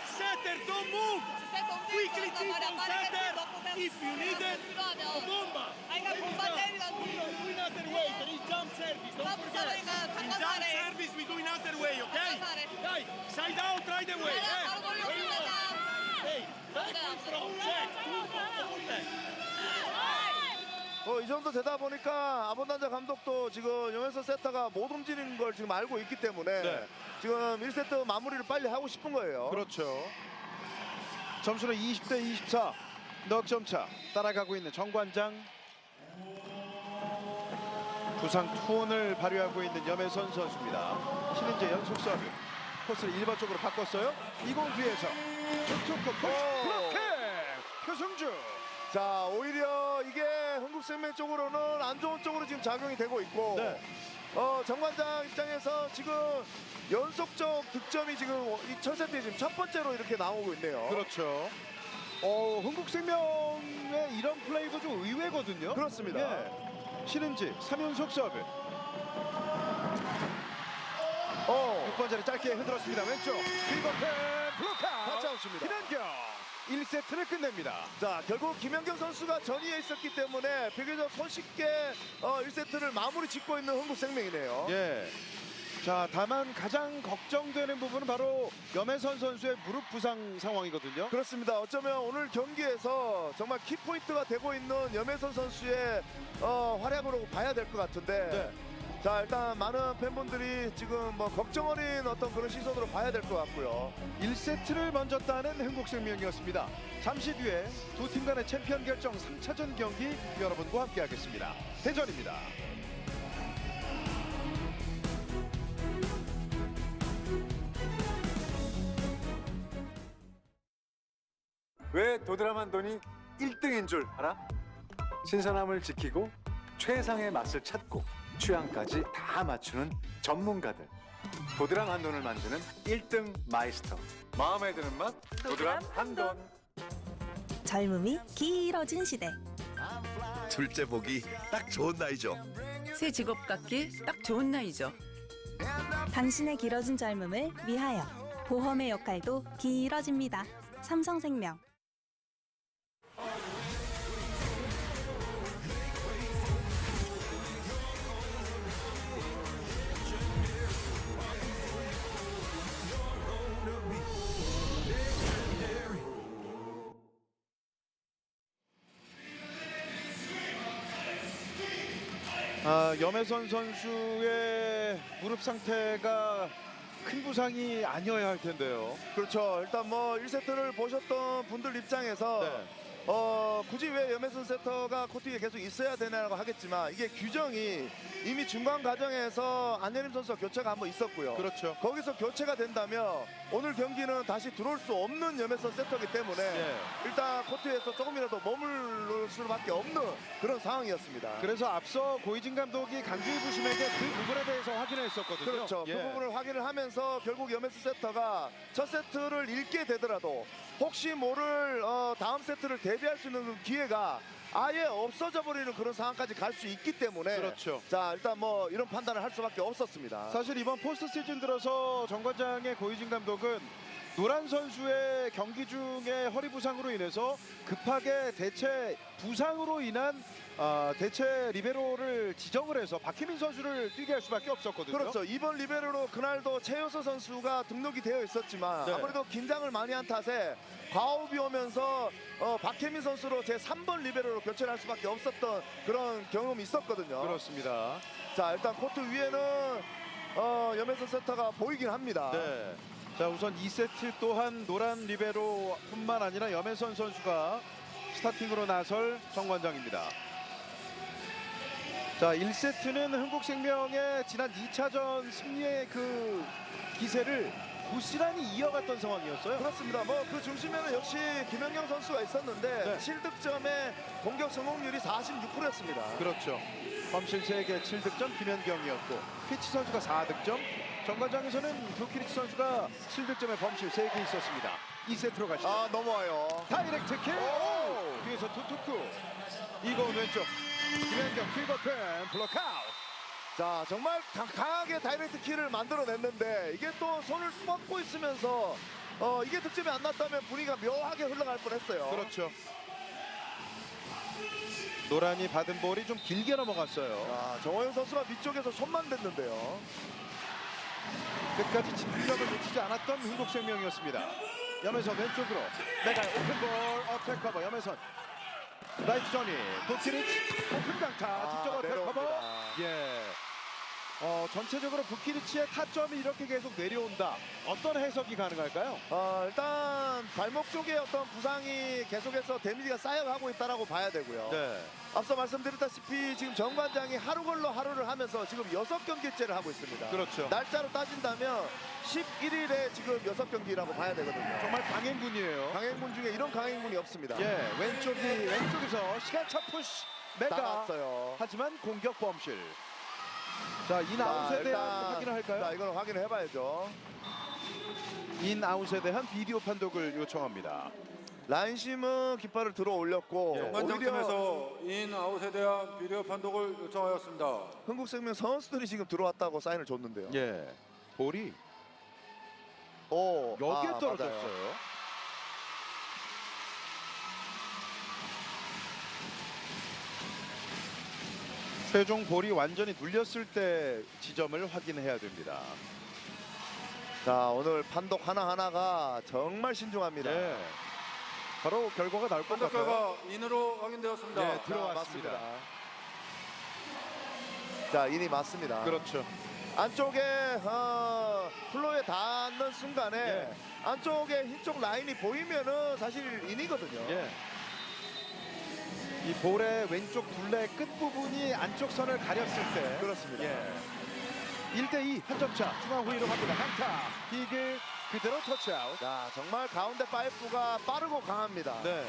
setter, don't move. Quickly keep on setter. If you need it, a bomba. 아니, 그러니까 bomba 때리던 Do another way. There is jump service. Don't Jump forget. service, In 잠깐 jump 잘해. service, we do another way, okay? 잠깐 잘해. Dai, side out, right away. 야, 나 바로 돌려준다. Hey, back and front. Check. 이 정도 되다 보니까 아본단자 감독도 지금 염혜선 세터가 못 움직이는 걸 지금 알고 있기 때문에 네. 지금 1세트 마무리를 빨리 하고 싶은 거예요. 그렇죠. 점수는 20대 24. 넉점 차 따라가고 있는 정관장. 부상 투혼을 발휘하고 있는 염혜선 선수입니다. 신은재 연속 서브. 코스를 1번 쪽으로 바꿨어요. 이공 뒤에서 툭툭 블로킹 표승주. 자, 오히려 이게 흥국생명 쪽으로는 안 좋은 쪽으로 지금 작용이 되고 있고 네. 정관장 입장에서 지금 연속적 득점이 지금 이 첫 세트에 지금 첫 번째로 이렇게 나오고 있네요. 그렇죠. 흥국생명의 이런 플레이도 좀 의외거든요. 그렇습니다. 예. 신은지 3연속 서브. 6번 자리 짧게 흔들었습니다. 왼쪽 리버펜 블록아웃. 터치아웃입니다. 김연경 1세트를 끝냅니다. 자, 결국 김연경 선수가 전위에 있었기 때문에 비교적 손쉽게 1세트를 마무리 짓고 있는 흥국생명이네요. 예. 자, 다만 가장 걱정되는 부분은 바로 염혜선 선수의 무릎 부상 상황이거든요. 그렇습니다. 어쩌면 오늘 경기에서 정말 키포인트가 되고 있는 염혜선 선수의 활약으로 봐야 될 것 같은데 네. 자, 일단 많은 팬분들이 지금 뭐 걱정 어린 어떤 그런 시선으로 봐야 될 것 같고요. 1세트를 먼저 따는 흥국생명이었습니다. 잠시 뒤에 두 팀 간의 챔피언 결정 3차전 경기 여러분과 함께하겠습니다. 대전입니다. 왜 도드라만 돈이 1등인 줄 알아? 신선함을 지키고 최상의 맛을 찾고 취향까지 다 맞추는 전문가들. 도드람 한돈을 만드는 1등 마이스터. 마음에 드는 맛 도드람 한돈. 젊음이 길어진 시대. 둘째 보기 딱 좋은 나이죠. 새 직업 갖기 딱 좋은 나이죠. 당신의 길어진 젊음을 위하여 보험의 역할도 길어집니다. 삼성생명. 염혜선 선수의 무릎 상태가 큰 부상이 아니어야 할 텐데요. 그렇죠. 일단 뭐 1세트를 보셨던 분들 입장에서 굳이 왜 염혜선 세터가 코트 위에 계속 있어야 되냐고 하겠지만 이게 규정이 이미 중간 과정에서 안예림 선수와 교체가 한번 있었고요. 그렇죠. 거기서 교체가 된다면 오늘 경기는 다시 들어올 수 없는 염혜선 세터이기 때문에 일단 코트에서 조금이라도 머물 수밖에 없는 그런 상황이었습니다. 그래서 앞서 고이진 감독이 강주희 부심에게 그 부분에 대해서 확인을 했었거든요. 그렇죠. 그 부분을 확인을 하면서 결국 염혜선 세터가 첫 세트를 잃게 되더라도 혹시 모를 다음 세트를 대비할 수 있는 그 기회가 아예 없어져 버리는 그런 상황까지 갈 수 있기 때문에 그렇죠. 자 일단 뭐 이런 판단을 할 수밖에 없었습니다. 사실 이번 포스트 시즌 들어서 정관장의 고이진 감독은 노란 선수의 경기 중에 허리 부상으로 인해서 급하게 대체 부상으로 인한 대체 리베로를 지정을 해서 박혜민 선수를 뛰게 할 수밖에 없었거든요. 그렇죠. 이번 리베로로 그날도 최효서 선수가 등록이 되어 있었지만 아무래도 긴장을 많이 한 탓에 과호흡이 오면서 박혜민 선수로 제 3번 리베로로 교체를 할 수밖에 없었던 그런 경험이 있었거든요. 그렇습니다. 자 일단 코트 위에는 염혜선 세터가 보이긴 합니다. 네. 자 우선 2세트 또한 노란 리베로뿐만 아니라 염혜선 선수가 스타팅으로 나설 정관장입니다. 자 1세트는 흥국생명의 지난 2차전 승리의 그 기세를 부실한이 이어갔던 상황이었어요. 그렇습니다. 뭐 그 중심에는 역시 김연경 선수가 있었는데 7득점의 공격 성공률이 46%였습니다. 그렇죠. 범실 3개 7득점 김연경이었고 피치 선수가 4득점. 정관장에서는 부키리치 선수가 7득점의 범실 3개 있었습니다. 2세트로 가시죠. 넘어와요. 다이렉트 킬. 뒤에서 투투쿠. 이건 왼쪽. 김연경 킬버펜 블록아웃. 자 정말 강하게 다이렉트 킬을 만들어냈는데 이게 또 손을 뻗고 있으면서 이게 득점이 안 났다면 분위기가 묘하게 흘러갈 뻔했어요. 그렇죠. 노란이 받은 볼이 좀 길게 넘어갔어요. 자, 정호영 선수가 위쪽에서 손만 댔는데요. 끝까지 집중력을 놓치지 않았던 흥국생명이었습니다. 염혜선 왼쪽으로 내가 오픈볼 어택 커버 염혜선 라이트 조니 부키리치 오픈 강타 뒤쪽 어택 커버. 예. 전체적으로 부키리치의 타점이 이렇게 계속 내려온다. 어떤 해석이 가능할까요? 일단 발목 쪽에 어떤 부상이 계속해서 데미지가 쌓여가고 있다라고 봐야 되고요. 네. 앞서 말씀드렸다시피 지금 정관장이 하루 걸러 하루를 하면서 지금 6경기째를 하고 있습니다. 그렇죠. 날짜로 따진다면 11일에 지금 6경기라고 봐야 되거든요. 정말 강행군이에요. 강행군 중에 이런 강행군이 없습니다. 예, 왼쪽에서 시간차 푸시 메가 나갔어요. 하지만 공격 범실. 자, 인아웃에 대한 확인을 할까요? 자, 이건 확인을 해봐야죠. 인아웃에 대한 비디오 판독을 요청합니다. 라인심은 깃발을 들어 올렸고 정관장팀에서 인아웃에 대한 비디오 판독을 요청하였습니다. 흥국생명 선수들이 지금 들어왔다고 사인을 줬는데요. 예, 볼이 여기에 떨어졌어요. 맞아요. 최종 볼이 완전히 눌렸을 때 지점을 확인해야 됩니다. 자, 오늘 판독 하나하나가 정말 신중합니다. 네. 바로 결과가 나올 것 판독 같아요. 결과 인으로 확인되었습니다. 네, 들어왔습니다. 자, 인이 맞습니다. 그렇죠. 안쪽에 플로에 닿는 순간에 안쪽에 흰쪽 라인이 보이면은 사실 인이거든요. 예. 이 볼의 왼쪽 둘레 끝부분이 안쪽 선을 가렸을 때 그렇습니다. 1대2 한 점차 중앙 후위로 갑니다. 강타 비글 그대로 터치아웃. 자, 정말 가운데 파이프가 빠르고 강합니다. 네.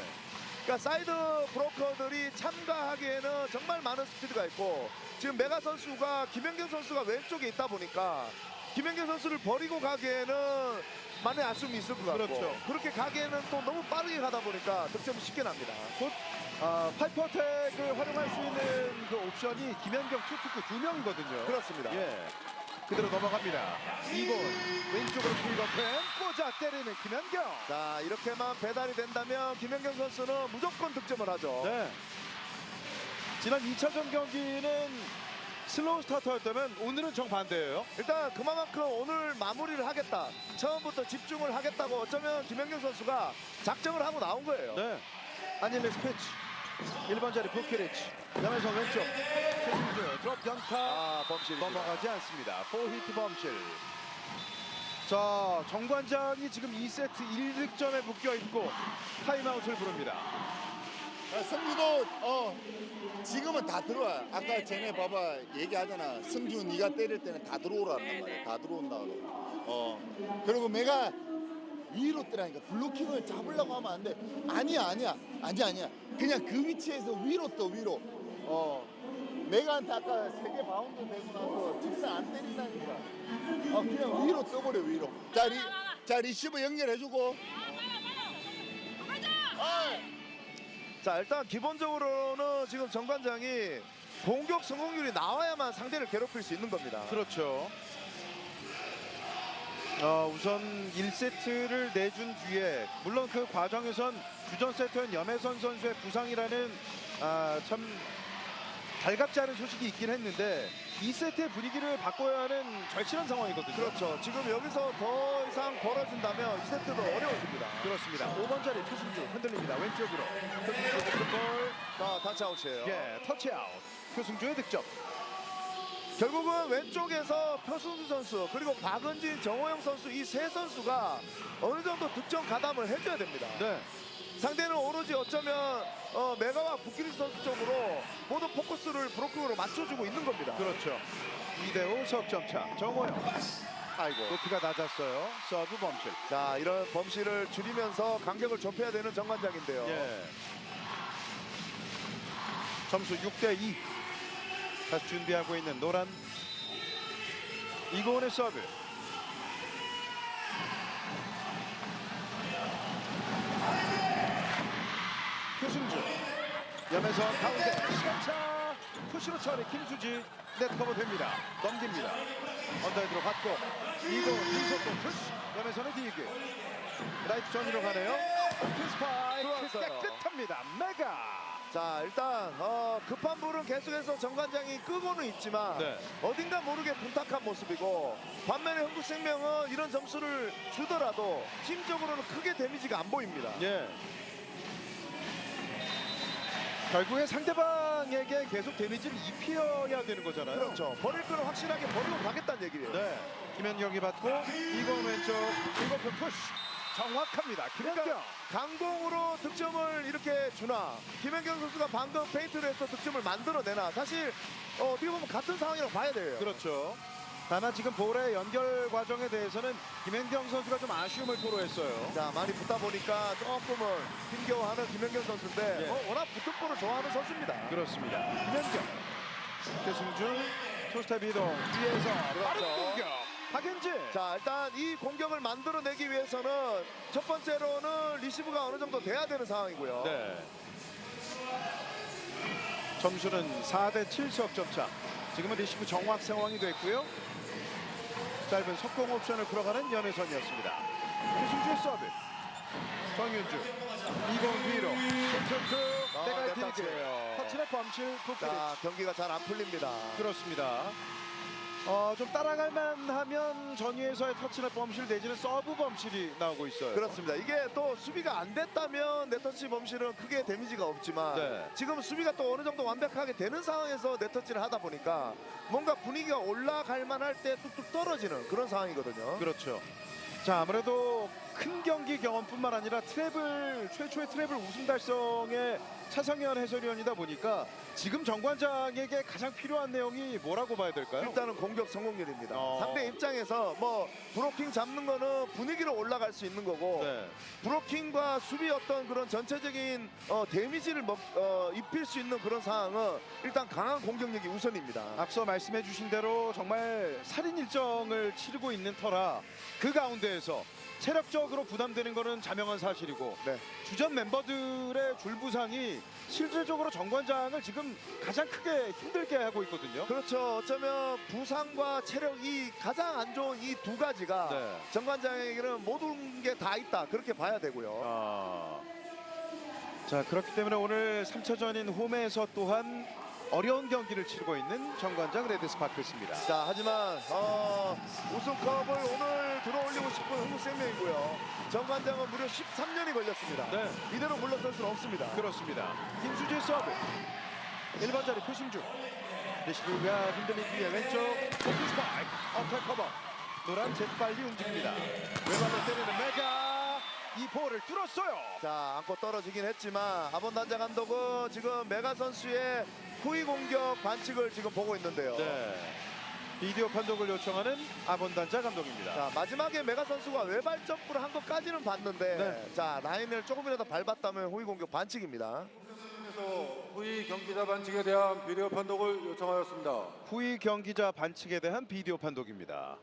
그러니까 사이드 브로커들이 참가하기에는 정말 많은 스피드가 있고 지금 메가 선수가 김연경 선수가 왼쪽에 있다 보니까 김연경 선수를 버리고 가기에는 많이 아쉬움이 있을 것 같고 그렇죠. 그렇게 가기에는 또 너무 빠르게 가다 보니까 득점이 쉽게 납니다. 곧 파이퍼택을 활용할 수 있는 그 옵션이 김연경, 투투크 2명이거든요. 그렇습니다. 예. 그대로 넘어갑니다. 이곤 왼쪽으로 킬거펜 꽂아 때리는 김연경. 자, 이렇게만 배달이 된다면 김연경 선수는 무조건 득점을 하죠. 네. 지난 2차전 경기는 슬로우 스타터였다면 오늘은 정반대예요. 일단 그만큼 오늘 마무리를 하겠다. 처음부터 집중을 하겠다고 어쩌면 김연경 선수가 작정을 하고 나온 거예요. 네. 아닐레스 피치 1번 자리 부키리치 양에서 왼쪽 최승주 드롭 연타 범실 넘어가지 않습니다. 4히트 범실. 자, 정관장이 지금 2세트 1득점에 묶여있고 타임아웃을 부릅니다. 성주도 지금은 다 들어와. 아까 전에 봐봐 얘기하잖아. 성주 네가 때릴 때는 다 들어오라는 말이야. 다 들어온다고. 그리고 내가 위로 뜨라니까 블로킹을 잡으려고 하면 안 돼. 아니야. 그냥 그 위치에서 위로 떠 위로. 내가 한테 아까 3개 바운드 되고 나서 직선 안 때린다니까. 그냥 위로 떠버려 위로. 자 리시브 연결해주고. 자, 일단 기본적으로는 지금 정관장이 공격 성공률이 나와야만 상대를 괴롭힐 수 있는 겁니다. 그렇죠. 우선 1세트를 내준 뒤에 물론 그 과정에선 주전 세트인 염혜선 선수의 부상이라는 참 달갑지 않은 소식이 있긴 했는데 2세트의 분위기를 바꿔야 하는 절실한 상황이거든요. 그렇죠. 지금 여기서 더 이상 벌어진다면 2세트도 어려워집니다. 그렇습니다. 5번 자리 표승주 흔들립니다. 왼쪽으로. 표승주 득볼. 자, 타치아웃이에요. 예, 터치아웃. 표승주의 득점. 결국은 왼쪽에서 표승주 선수 그리고 박은진, 정호영 선수 이 세 선수가 어느 정도 득점 가담을 해줘야 됩니다. 네. 상대는 오로지 어쩌면 메가와 부키리스 선수 쪽으로 모든 포커스를 브로킹으로 맞춰주고 있는 겁니다. 그렇죠. 2대5 석점차. 정호영. 아이고. 높이가 낮았어요. 서브 범실. 자, 이런 범실을 줄이면서 간격을 좁혀야 되는 정관장인데요. 예. 점수 6대2. 다시 준비하고 있는 노란 이고은의 서브. 표승주 염혜선 가운데 시간차 푸시로 처리 김수지 넷커버 됩니다. 넘깁니다. 언더헤드로 받고 이고은 이속도 푸시 염혜선의 디그 라이트 전위로 가네요. 스파이크 들어왔어요. 깨끗합니다. 메가. 자, 일단 급한 불은 계속해서 정관장이 끄고는 있지만 네. 어딘가 모르게 분탁한 모습이고 반면에 흥국생명은 이런 점수를 주더라도 팀적으로는 크게 데미지가 안 보입니다. 예. 결국에 상대방에게 계속 데미지를 입혀야 되는 거잖아요. 그렇죠. 버릴 거는 확실하게 버리고 가겠다는 얘기예요. 네. 김연경이 받고 이건 왼쪽 이건 푸시 정확합니다. 김연경. 그러니까 강공으로 득점을 이렇게 주나 김연경 선수가 방금 페인트를 해서 득점을 만들어내나 사실 어떻게 보면 같은 상황이라고 봐야 돼요. 그렇죠. 다만 지금 볼의 연결 과정에 대해서는 김연경 선수가 좀 아쉬움을 토로했어요. 자, 많이 붙다 보니까 조금은 힘겨워하는 김연경 선수인데 예. 워낙 붙은 볼을 좋아하는 선수입니다. 그렇습니다. 김연경. 최승주 투스텝 이동 위에서 빠른 공격. 박현진. 자, 일단 이 공격을 만들어내기 위해서는 첫 번째로는 리시브가 어느 정도 돼야 되는 상황이고요. 네. 점수는 4대7 석점차. 지금은 리시브 정확 상황이 됐고요. 짧은 속공 옵션을 풀어가는 염혜선이었습니다. 최승주의 서브. 정윤주. 이공 뒤로. 툭툭툭. 내가 터치예요. 터치의 범실 자, 부키리치. 경기가 잘 안 풀립니다. 그렇습니다. 좀 따라갈만 하면 전위에서의 터치넷 범실 내지는 서브 범실이 나오고 있어요. 그렇습니다. 이게 또 수비가 안 됐다면 네터치 범실은 크게 데미지가 없지만 네. 지금 수비가 또 어느 정도 완벽하게 되는 상황에서 네터치를 하다 보니까 뭔가 분위기가 올라갈 만할 때 뚝뚝 떨어지는 그런 상황이거든요. 그렇죠. 자, 아무래도 큰 경기 경험뿐만 아니라 최초의 트래블 우승 달성의 차성현 해설위원이다 보니까 지금 정관장에게 가장 필요한 내용이 뭐라고 봐야 될까요? 일단은 공격 성공률입니다. 어. 상대 입장에서 뭐 브로킹 잡는 거는 분위기로 올라갈 수 있는 거고 네. 브로킹과 수비 어떤 그런 전체적인 데미지를 입힐 수 있는 그런 상황은 일단 강한 공격력이 우선입니다. 앞서 말씀해 주신 대로 정말 살인 일정을 치르고 있는 터라 그 가운데에서 체력적으로 부담되는 거는 자명한 사실이고 네. 주전 멤버들의 줄부상이 실질적으로 정관장을 지금 가장 크게 힘들게 하고 있거든요. 그렇죠. 어쩌면 부상과 체력이 가장 안 좋은 이 두 가지가 네. 정관장에게는 모든 게 다 있다 그렇게 봐야 되고요. 자, 그렇기 때문에 오늘 3차전인 홈에서 또한 어려운 경기를 치르고 있는 정관장 레드스파크스입니다. 자, 하지만 우승컵을 오늘 들어올리고 싶은 한국생명이고요. 정관장은 무려 13년이 걸렸습니다. 네. 이대로 물러설 수는 없습니다. 그렇습니다. 김수지의 서브 1번 자리 표심주 리시브가 흔들리기 위해 왼쪽 포크 스파이크 어택 커버 노란 재빨리 움직입니다. 왼발로 때리는 메가 이 볼을 뚫었어요. 자, 안고 떨어지긴 했지만 아본단자 감독은 지금 메가 선수의 후위 공격 반칙을 지금 보고 있는데요. 네. 비디오 판독을 요청하는 아본단자 감독입니다. 자, 마지막에 메가 선수가 외발 점프를 한 것까지는 봤는데 네. 자, 라인을 조금이라도 밟았다면 후위 공격 반칙입니다. 그래서 후위 경기자 반칙에 대한 비디오 판독을 요청하였습니다. 후위 경기자 반칙에 대한 비디오 판독입니다.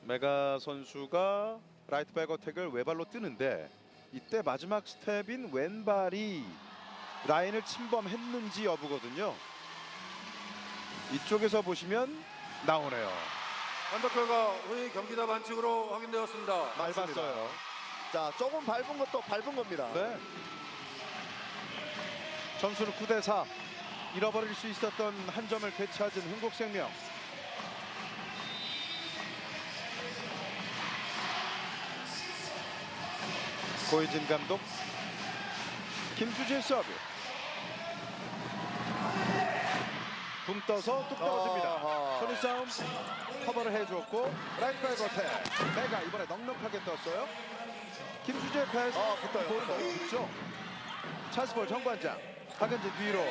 메가 선수가 라이트 백 어택을 외발로 뜨는데 이때 마지막 스텝인 왼발이 라인을 침범했는지 여부거든요. 이쪽에서 보시면 나오네요. 판독 결과 후위 경기자 반칙으로 확인되었습니다. 밟았어요. 자, 조금 밟은 것도 밟은 겁니다. 네. 점수는 9대4. 잃어버릴 수 있었던 한 점을 되찾은 흥국생명. 고이진 감독. 김수지의 서브. 붕 떠서 뚝 떨어집니다. 어허. 손이 싸움 커버를 해주었고 라이트 백 어택. 메가 이번에 넉넉하게 떴어요. 김수지의 패스. 붙어요. 볼을 너무 붙죠. 찬스볼 정관장. 박은진 뒤로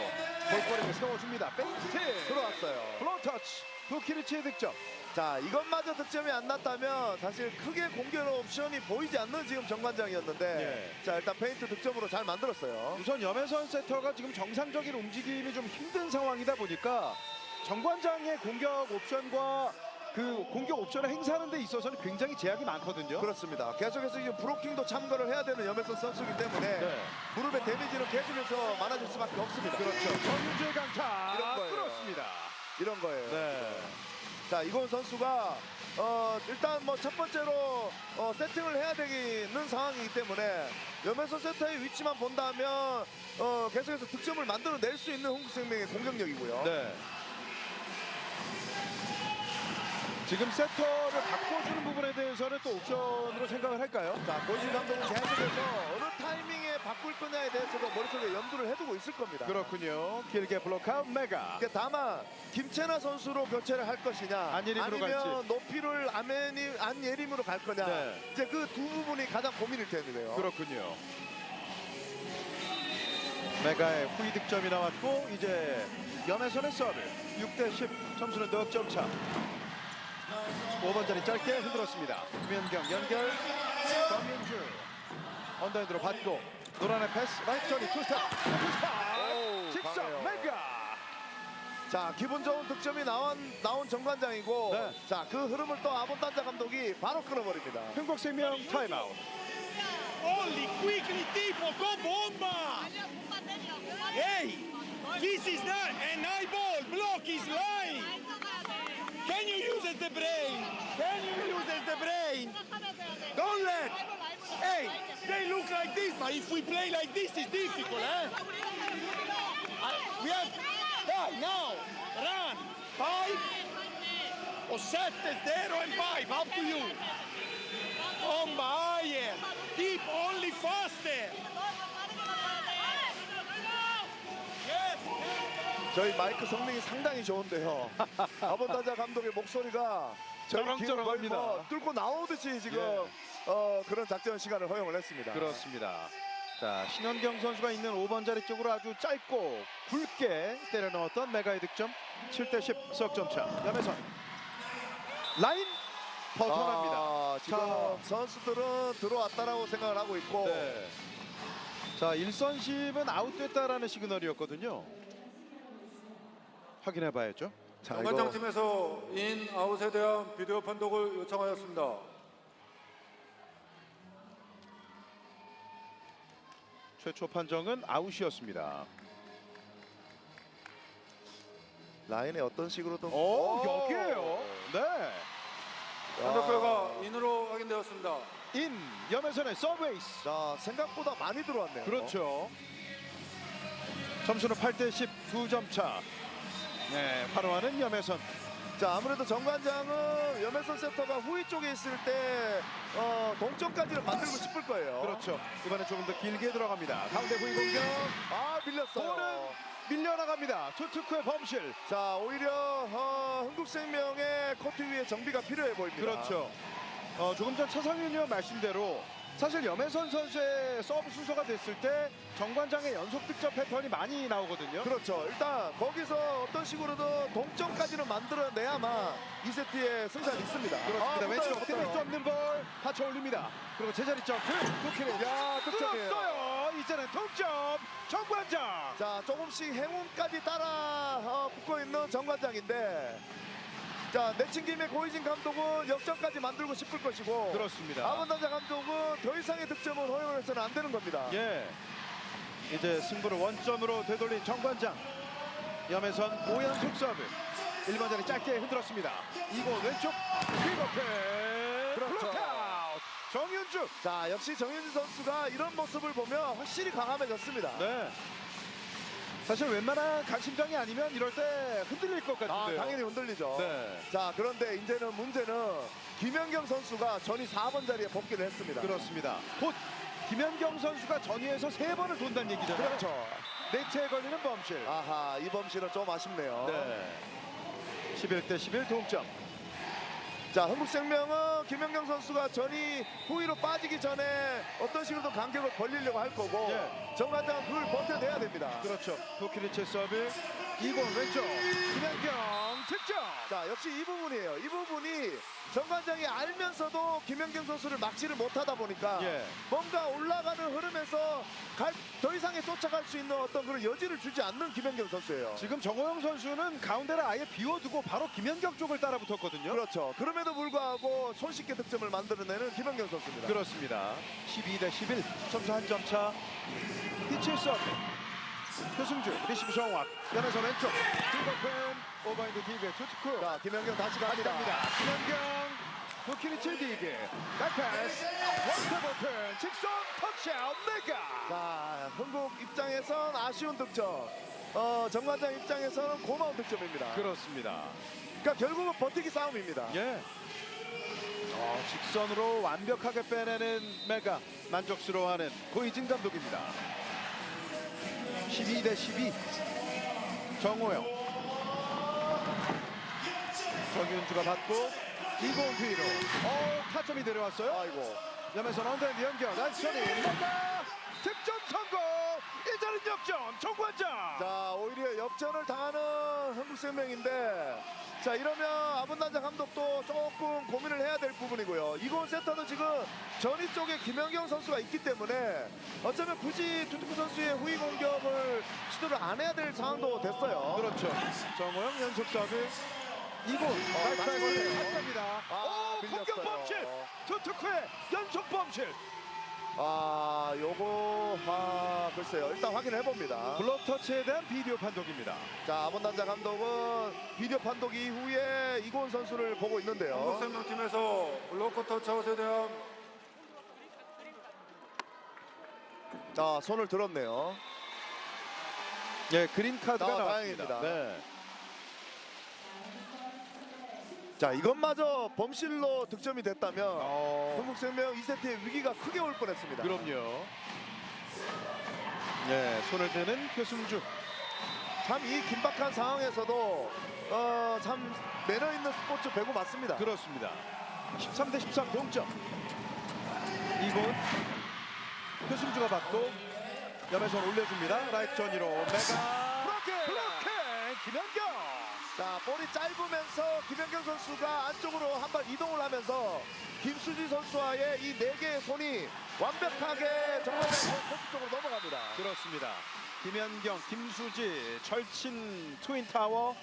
볼거리를 세워줍니다. 백스텝. 들어왔어요. 블로우 터치. 부키리치의 득점. 자, 이것마저 득점이 안 났다면 사실 크게 공격 옵션이 보이지 않는 지금 정관장이었는데 자, 일단 페인트 득점으로 잘 만들었어요. 우선 염혜선 세터가 지금 정상적인 움직임이 좀 힘든 상황이다 보니까 정관장의 공격 옵션과 그 공격 옵션을 행사하는 데 있어서는 굉장히 제약이 많거든요. 그렇습니다. 계속해서 지금 브로킹도 참가를 해야 되는 염혜선 선수이기 때문에 네. 무릎의 데미지는 계속해서 많아질 수밖에 없습니다. 그렇죠. 정윤주의 강타. 이런 거예요. 그렇습니다. 이런 거예요. 네. 자, 이건 선수가 일단 뭐 첫 번째로 세팅을 해야 되는 상황이기 때문에 염혜선 세터의 위치만 본다면 계속해서 득점을 만들어낼 수 있는 흥국생명의 공격력이고요. 네. 지금 세터를 바꿔주는 부분에 대해서는 또 옵션으로 생각을 할까요? 자, 고이진 감독은 계속해서 어느 타이밍에 바꿀 거냐에 대해서도 머릿속에 염두를 해두고 있을 겁니다. 그렇군요. 길게 블록아웃 메가. 다만 김채나 선수로 교체를 할 것이냐 안예림으로 아니면 갈지. 높이를 안예림으로 갈 거냐 네. 이제 그 두 부분이 가장 고민일 텐데요. 그렇군요. 메가의 후위 득점이 나왔고 이제 염혜선의 서브 6대10 점수는 넉점 차. 5번 자리 짧게 흔들었습니다. 김현경 연결 정윤주 언더핸드로 받고 노란의 패스 라이트 전이 투스텝 직접 강해요. 메가. 자, 기분 좋은 득점이 나온 정관장이고 네. 자, 그 흐름을 또 아본단자 감독이 바로 끊어버립니다. 흥국생명 타임아웃. Olli, quickly, tipo, go bomba! 아니야, 몸만 때리라. 몸만 Hey, this is not an eye ball. Block is line. 잘 써가야 돼. Can you use as the brain? Can you use as the brain? 생각하면서 해야 돼. Don't let. 라이브로 Hey, they look like this, but if we play like this, it's difficult, eh? We have. Dai, now, run, pipe, or 7-0 and pipe, up to you. Bomba, higher. Keep only faster. 저희 마이크 성능이 상당히 좋은데요. 아본단자 감독의 목소리가 저렁저렁합니다. 뭐 뚫고 나오듯이 지금 그런 작전 시간을 허용을 했습니다. 그렇습니다. 자, 신현경 선수가 있는 5번 자리 쪽으로 아주 짧고 굵게 때려 넣었던 메가의 득점. 7대10 석점차. 염혜선 라인 벗어납니다. 지금 자. 선수들은 들어왔다라고 생각을 하고 있고 네. 자, 1선심은 아웃됐다라는 시그널이었거든요. 확인해 봐야죠. 자, 정관장 이거 팀에서 인 아웃에 대한 비디오 판독을 요청하였습니다. 최초 판정은 아웃이었습니다. 라인에 어떤 식으로든 여기에요. 네. 판독 결과 인으로 확인되었습니다. 인 염혜선의 서브에이스. 자, 생각보다 많이 들어왔네요. 그렇죠. 점수는 8대10 2점 차. 네, 활용하는 염혜선. 자, 아무래도 정관장은 염혜선 세터가 후위 쪽에 있을 때 동점까지를 만들고 싶을 거예요. 그렇죠. 이번에 조금 더 길게 들어갑니다. 가운데 후위 공격. 밀렸어요. 볼은 밀려나갑니다. 투투크의 범실. 자, 오히려 흥국생명의 코트 위에 정비가 필요해 보입니다. 그렇죠. 조금 전 차상윤 의원 말씀대로 사실 염혜선 선수의 서브 순서가 됐을 때 정관장의 연속 득점 패턴이 많이 나오거든요. 그렇죠. 일단 거기서 어떤 식으로든 동점까지는 만들어내야만 2세트에 승산이 있습니다. 그렇습니다. 왼쪽 붙어요. 때릴 수 없는 볼 받쳐 올립니다. 그리고 제자리 점프 도키를 득점이에요. 뚫었어요. 이제는 동점 정관장. 자, 조금씩 행운까지 따라 붙고 있는 정관장인데, 자, 내친 김에 고이진 감독은 역전까지 만들고 싶을 것이고, 그렇습니다. 아문단자 감독은 더 이상의 득점을 허용해서는 안 되는 겁니다. 예. 이제 승부를 원점으로 되돌린 정관장. 염혜선 5연속 서브. 1번 자리 짧게 흔들었습니다. 이곳 왼쪽 킥오프. 그렇죠. 블록아웃. 정윤주. 자, 역시 정윤주 선수가 이런 모습을 보면 확실히 강함해졌습니다. 네. 사실 웬만한 강심장이 아니면 이럴 때 흔들릴 것 같은데요. 당연히 흔들리죠. 네. 자, 그런데 이제는 문제는 김연경 선수가 전위 4번 자리에 복귀를 했습니다. 그렇습니다. 곧 김연경 선수가 전위에서 3번을 돈다는 얘기잖아요. 그렇죠. 네트에 걸리는 범실. 아하, 이 범실은 좀 아쉽네요. 네. 11대11 동점. 자, 흥국생명은 김연경 선수가 전이 후위로 빠지기 전에 어떤 식으로든 간격을 벌리려고 할 거고, 예. 정관장은 그걸 버텨내야 됩니다. 그렇죠. 도키리체 서브. 이곳 왼쪽 김연경 득점. 자, 역시 이 부분이에요. 이 부분이 정관장이 알면서도 김연경 선수를 막지를 못하다 보니까 예. 뭔가 올라가는 흐름에서 더 이상에 쫓아갈 수 있는 어떤 그런 여지를 주지 않는 김연경 선수예요. 지금 정호영 선수는 가운데를 아예 비워두고 바로 김연경 쪽을 따라 붙었거든요. 그렇죠. 그럼에도 불구하고 손쉽게 득점을 만들어내는 김연경 선수입니다. 그렇습니다. 12대11 점수 한 점 차. 피치 서브. 표승주 리시브 정확. 연에서 왼쪽 뒷버튼 오버핸드 디그 투투쿠. 자, 김연경 다시 갑니다. 김연경 도키리치 디그 백패스 원터버튼 직선 터치아웃 메가. 자, 흥국 입장에선 아쉬운 득점, 정관장 입장에서는 고마운 득점입니다. 그렇습니다. 그러니까 결국은 버티기 싸움입니다. 예. 직선으로 완벽하게 빼내는 메가 만족스러워하는 고이진 감독입니다. 12대12 정호영. 정윤주가 받고 이공 뒤로 타점이 내려왔어요. 아이고. 염에서 언더핸드 연결 난선이 메가 득점 성공. 이제는 역전 정관장. 자, 오히려 역전을 당하는 한국생명인데, 자, 이러면 아문단자 감독도 조금 고민을 해야 될 부분이고요. 이곳 세터도 지금 전위 쪽에 김연경 선수가 있기 때문에 어쩌면 굳이 투투쿠 선수의 후위 공격을 시도를 안 해야 될 상황도 됐어요. 그렇죠. 정호영 연속 서브. 이곳 발사에 합니다. 공격 밀렸어요. 범실. 투투쿠의 연속 범실. 글쎄요. 일단 확인해 봅니다. 블록 터치에 대한 비디오 판독입니다. 자, 아문단자 감독은 비디오 판독 이후에 이고은 선수를 보고 있는데요. 한국생명팀에서 블로커 터치아웃에 대한 자, 손을 들었네요. 예, 그린 카드가 나왔습니다. 다행입니다. 네. 자, 이것마저 범실로 득점이 됐다면 흥국생명 2세트의 위기가 크게 올 뻔했습니다. 그럼요. 네, 손을 대는 표승주. 참 이 긴박한 상황에서도 참 매너 있는 스포츠 배구 맞습니다. 그렇습니다. 13대 13 동점. 이곳 표승주가 받고 염혜선 올려줍니다. 라이트 전위로 메가 블로킹 김연경. 자, 볼이 짧으면서 김연경 선수가 안쪽으로 한 발 이동을 하면서 김수지 선수와의 이 네 개의 손이 완벽하게 정말 코트 쪽으로 넘어갑니다. 그렇습니다. 김연경, 김수지, 절친 트윈타워,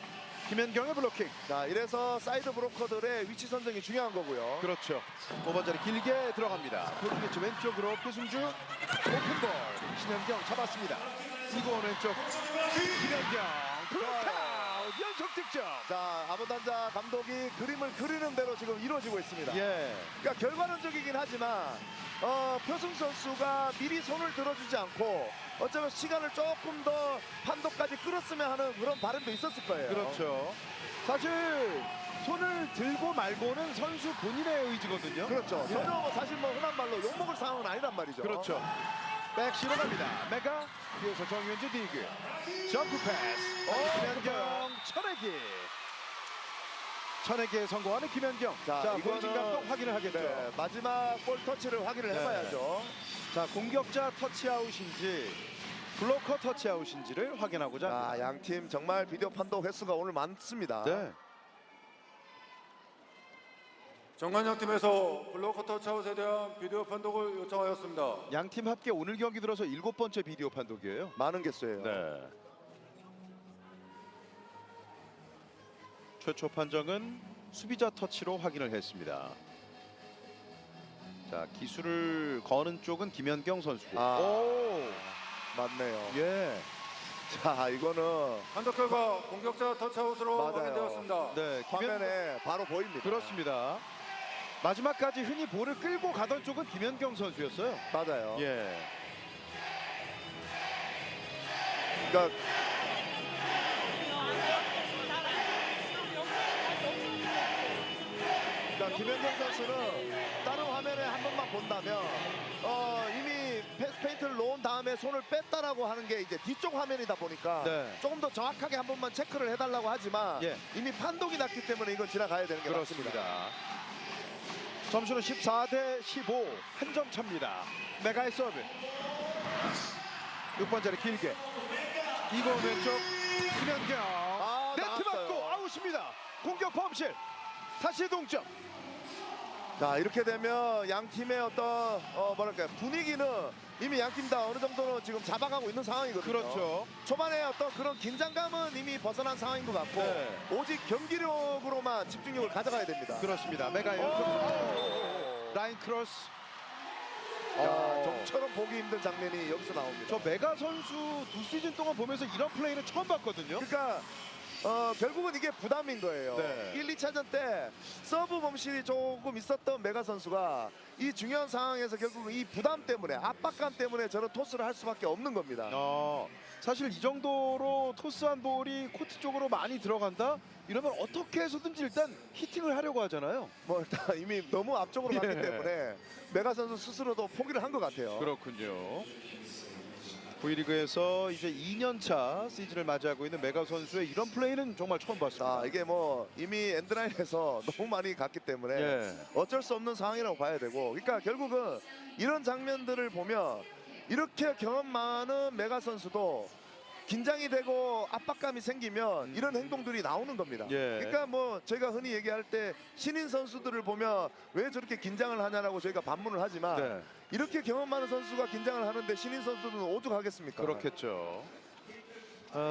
김연경의 블로킹. 자, 이래서 사이드 브로커들의 위치 선정이 중요한 거고요. 그렇죠. 5번 자리 길게 들어갑니다. 포르게츠 왼쪽으로 표승주 오픈볼. 신현경 잡았습니다. 이건 왼쪽 김연경 블록아웃 연속 득점. 자, 아부단자 감독이 그림을 그리는 대로 지금 이루어지고 있습니다. 예. 그러니까 결과론적이긴 하지만 표승 선수가 미리 손을 들어주지 않고 어쩌면 시간을 조금 더 판도까지 끌었으면 하는 그런 바람도 있었을 거예요. 그렇죠. 사실 손을 들고 말고는 선수 본인의 의지거든요. 그렇죠. 예. 전혀 뭐 사실 뭐 흔한 말로 욕먹을 상황은 아니란 말이죠. 그렇죠. 백시로 갑니다. 메가 뒤에서 정윤주 디그 점프 패스. 김연경 천내기. 천내기에 성공하는 김연경. 자, 보이진 감독 확인을 하겠죠. 네, 마지막 볼 터치를 확인을 네. 해봐야죠. 자, 공격자 터치아웃인지 블로커 터치아웃인지를 확인하고자 합니다. 자, 양팀 정말 비디오 판독 횟수가 오늘 많습니다. 네. 정관장 팀에서 블로커 터치아웃에 대한 비디오 판독을 요청하였습니다. 양팀 합계 오늘 경기 들어서 7번째 비디오 판독이에요. 많은 개수예요. 네. 최초 판정은 수비자 터치로 확인을 했습니다. 자, 기술을 거는 쪽은 김연경 선수고. 아. 오, 맞네요. 예. 자, 이거는 판독 결과 공격자 터치아웃으로 맞아요. 확인되었습니다. 네, 화면에 바로 보입니다. 그렇습니다. 마지막까지 흔히 볼을 끌고 가던 쪽은 김연경 선수였어요. 맞아요. 예. 그러니까 김연경 선수는 다른 화면에 한 번만 본다면 이미 패스 페인트를 놓은 다음에 손을 뺐다라고 하는 게 이제 뒤쪽 화면이다 보니까 네. 조금 더 정확하게 한 번만 체크를 해달라고 하지만 예. 이미 판독이 났기 때문에 이건 지나가야 되는 게 맞습니다. 그렇습니다. 점수는 14대 15, 한 점 차입니다. 메가의 서브. 6번 자리 길게. 이거 왼쪽 김연경. 네트 나왔어요. 맞고 아웃입니다. 공격 범실. 다시 동점. 자, 이렇게 되면 양 팀의 어떤 뭐랄까요, 분위기는 이미 양 팀 다 어느 정도는 지금 잡아가고 있는 상황이거든요. 그렇죠. 초반에 어떤 그런 긴장감은 이미 벗어난 상황인 것 같고 네. 오직 경기력으로만 집중력을 가져가야 됩니다. 그렇습니다. 메가의 연속. 라인 크로스. 자, 좀처럼 보기 힘든 장면이 여기서 나옵니다. 저 메가 선수 2시즌 동안 보면서 이런 플레이는 처음 봤거든요. 그러니까 결국은 이게 부담인 거예요. 네. 1, 2차전 때 서브 범실이 조금 있었던 메가 선수가 이 중요한 상황에서 결국은 이 부담 때문에, 압박감 때문에 저런 토스를 할 수밖에 없는 겁니다. 사실 이 정도로 토스한 볼이 코트 쪽으로 많이 들어간다? 이러면 어떻게 해서든지 일단 히팅을 하려고 하잖아요. 뭐 일단 이미 너무 앞쪽으로 예. 갔기 때문에 메가 선수 스스로도 포기를 한 것 같아요. 그렇군요. V리그에서 이제 2년차 시즌을 맞이하고 있는 메가 선수의 이런 플레이는 정말 처음 봤습니다. 자, 이게 뭐 이미 엔드라인에서 너무 많이 갔기 때문에 예. 어쩔 수 없는 상황이라고 봐야 되고, 그러니까 결국은 이런 장면들을 보면 이렇게 경험 많은 메가 선수도 긴장이 되고 압박감이 생기면 이런 행동들이 나오는 겁니다. 예. 그러니까 뭐 저희가 흔히 얘기할 때 신인 선수들을 보면 왜 저렇게 긴장을 하냐라고 저희가 반문을 하지만 네. 이렇게 경험 많은 선수가 긴장을 하는데 신인 선수들은 오죽하겠습니까? 그렇겠죠.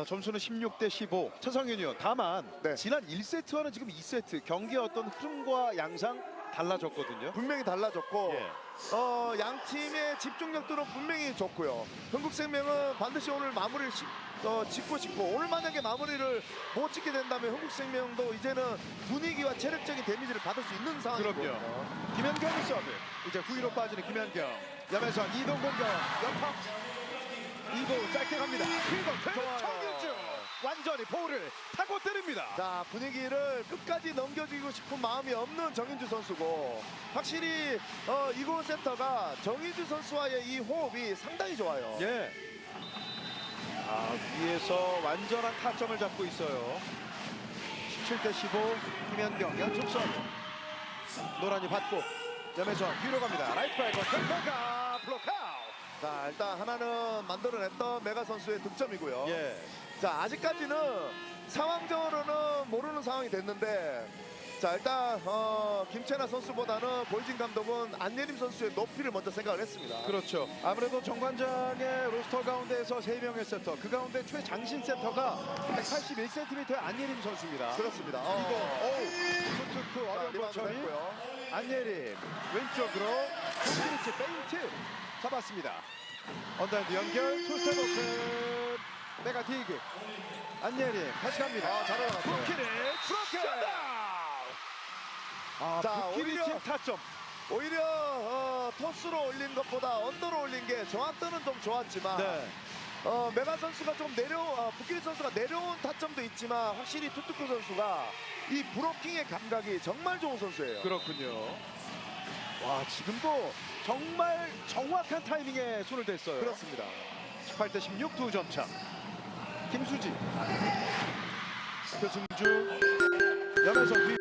점수는 16대 15. 최성윤이요. 다만 네. 지난 1세트와는 지금 2세트 경기의 어떤 흐름과 양상 달라졌거든요. 분명히 달라졌고 예. 양 팀의 집중력들은 분명히 좋고요. 흥국생명은 반드시 오늘 마무리를 짓고 싶고, 오늘 만약에 마무리를 못 짓게 된다면 흥국생명도 이제는 분위기와 체력적인 데미지를 받을 수 있는 상황이거든요. 그럼요. 김연경의 서브. 이제 후위로 빠지는 김연경. 염혜선 이동 공격. 연타. 2구 짧게 갑니다. 그리고 정윤주 완전히 볼을 타고 때립니다. 자, 분위기를 끝까지 넘겨주고 싶은 마음이 없는 정인주 선수고, 확실히 이고 세터가 정인주 선수와의 이 호흡이 상당히 좋아요. 예. 위에서 완전한 타점을 잡고 있어요. 17대 15 김현경 연속선 노란이 받고 염혜선 뒤로 갑니다. 라이트 바이건 템퍼가 블록아웃. 자, 일단 하나는 만들어냈던 메가 선수의 득점이고요. 예. 자, 아직까지는 상황적으로는 모르는 상황이 됐는데, 자, 일단 김채나 선수보다는 보이진 감독은 안예림 선수의 높이를 먼저 생각을 했습니다. 그렇죠. 아무래도 정관장의 로스터 가운데에서 3명의 세터, 그 가운데 최장신 세터가 181cm의 안예림 선수입니다. 그렇습니다. 투투투 어려운 리바운드 처리. 됐고요. 안예림 왼쪽으로 스피리치 페인트 잡았습니다. 언더핸드 연결 투스텝 오픈 메가 디그 안예림 다시 갑니다. 잘 올라갔어요. 부키리 자, 부키리 오히려 팀 타점. 오히려 토스로 올린 것보다 언더로 올린 게 정확도는 좀 좋았지만 네. 메가 선수가 좀 부키리 선수가 내려온 타점도 있지만 확실히 투투크 선수가 이 브로킹의 감각이 정말 좋은 선수예요. 그렇군요. 와, 지금도 정말 정확한 타이밍에 손을 댔어요. 그렇습니다. 18대 16 2점 차. 김수지, 표승주, 염혜선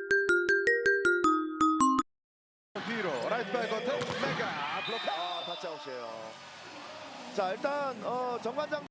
뒤로 라이트 바이 건택 메가 블록. 타치아웃이에요. 자, 일단 정관장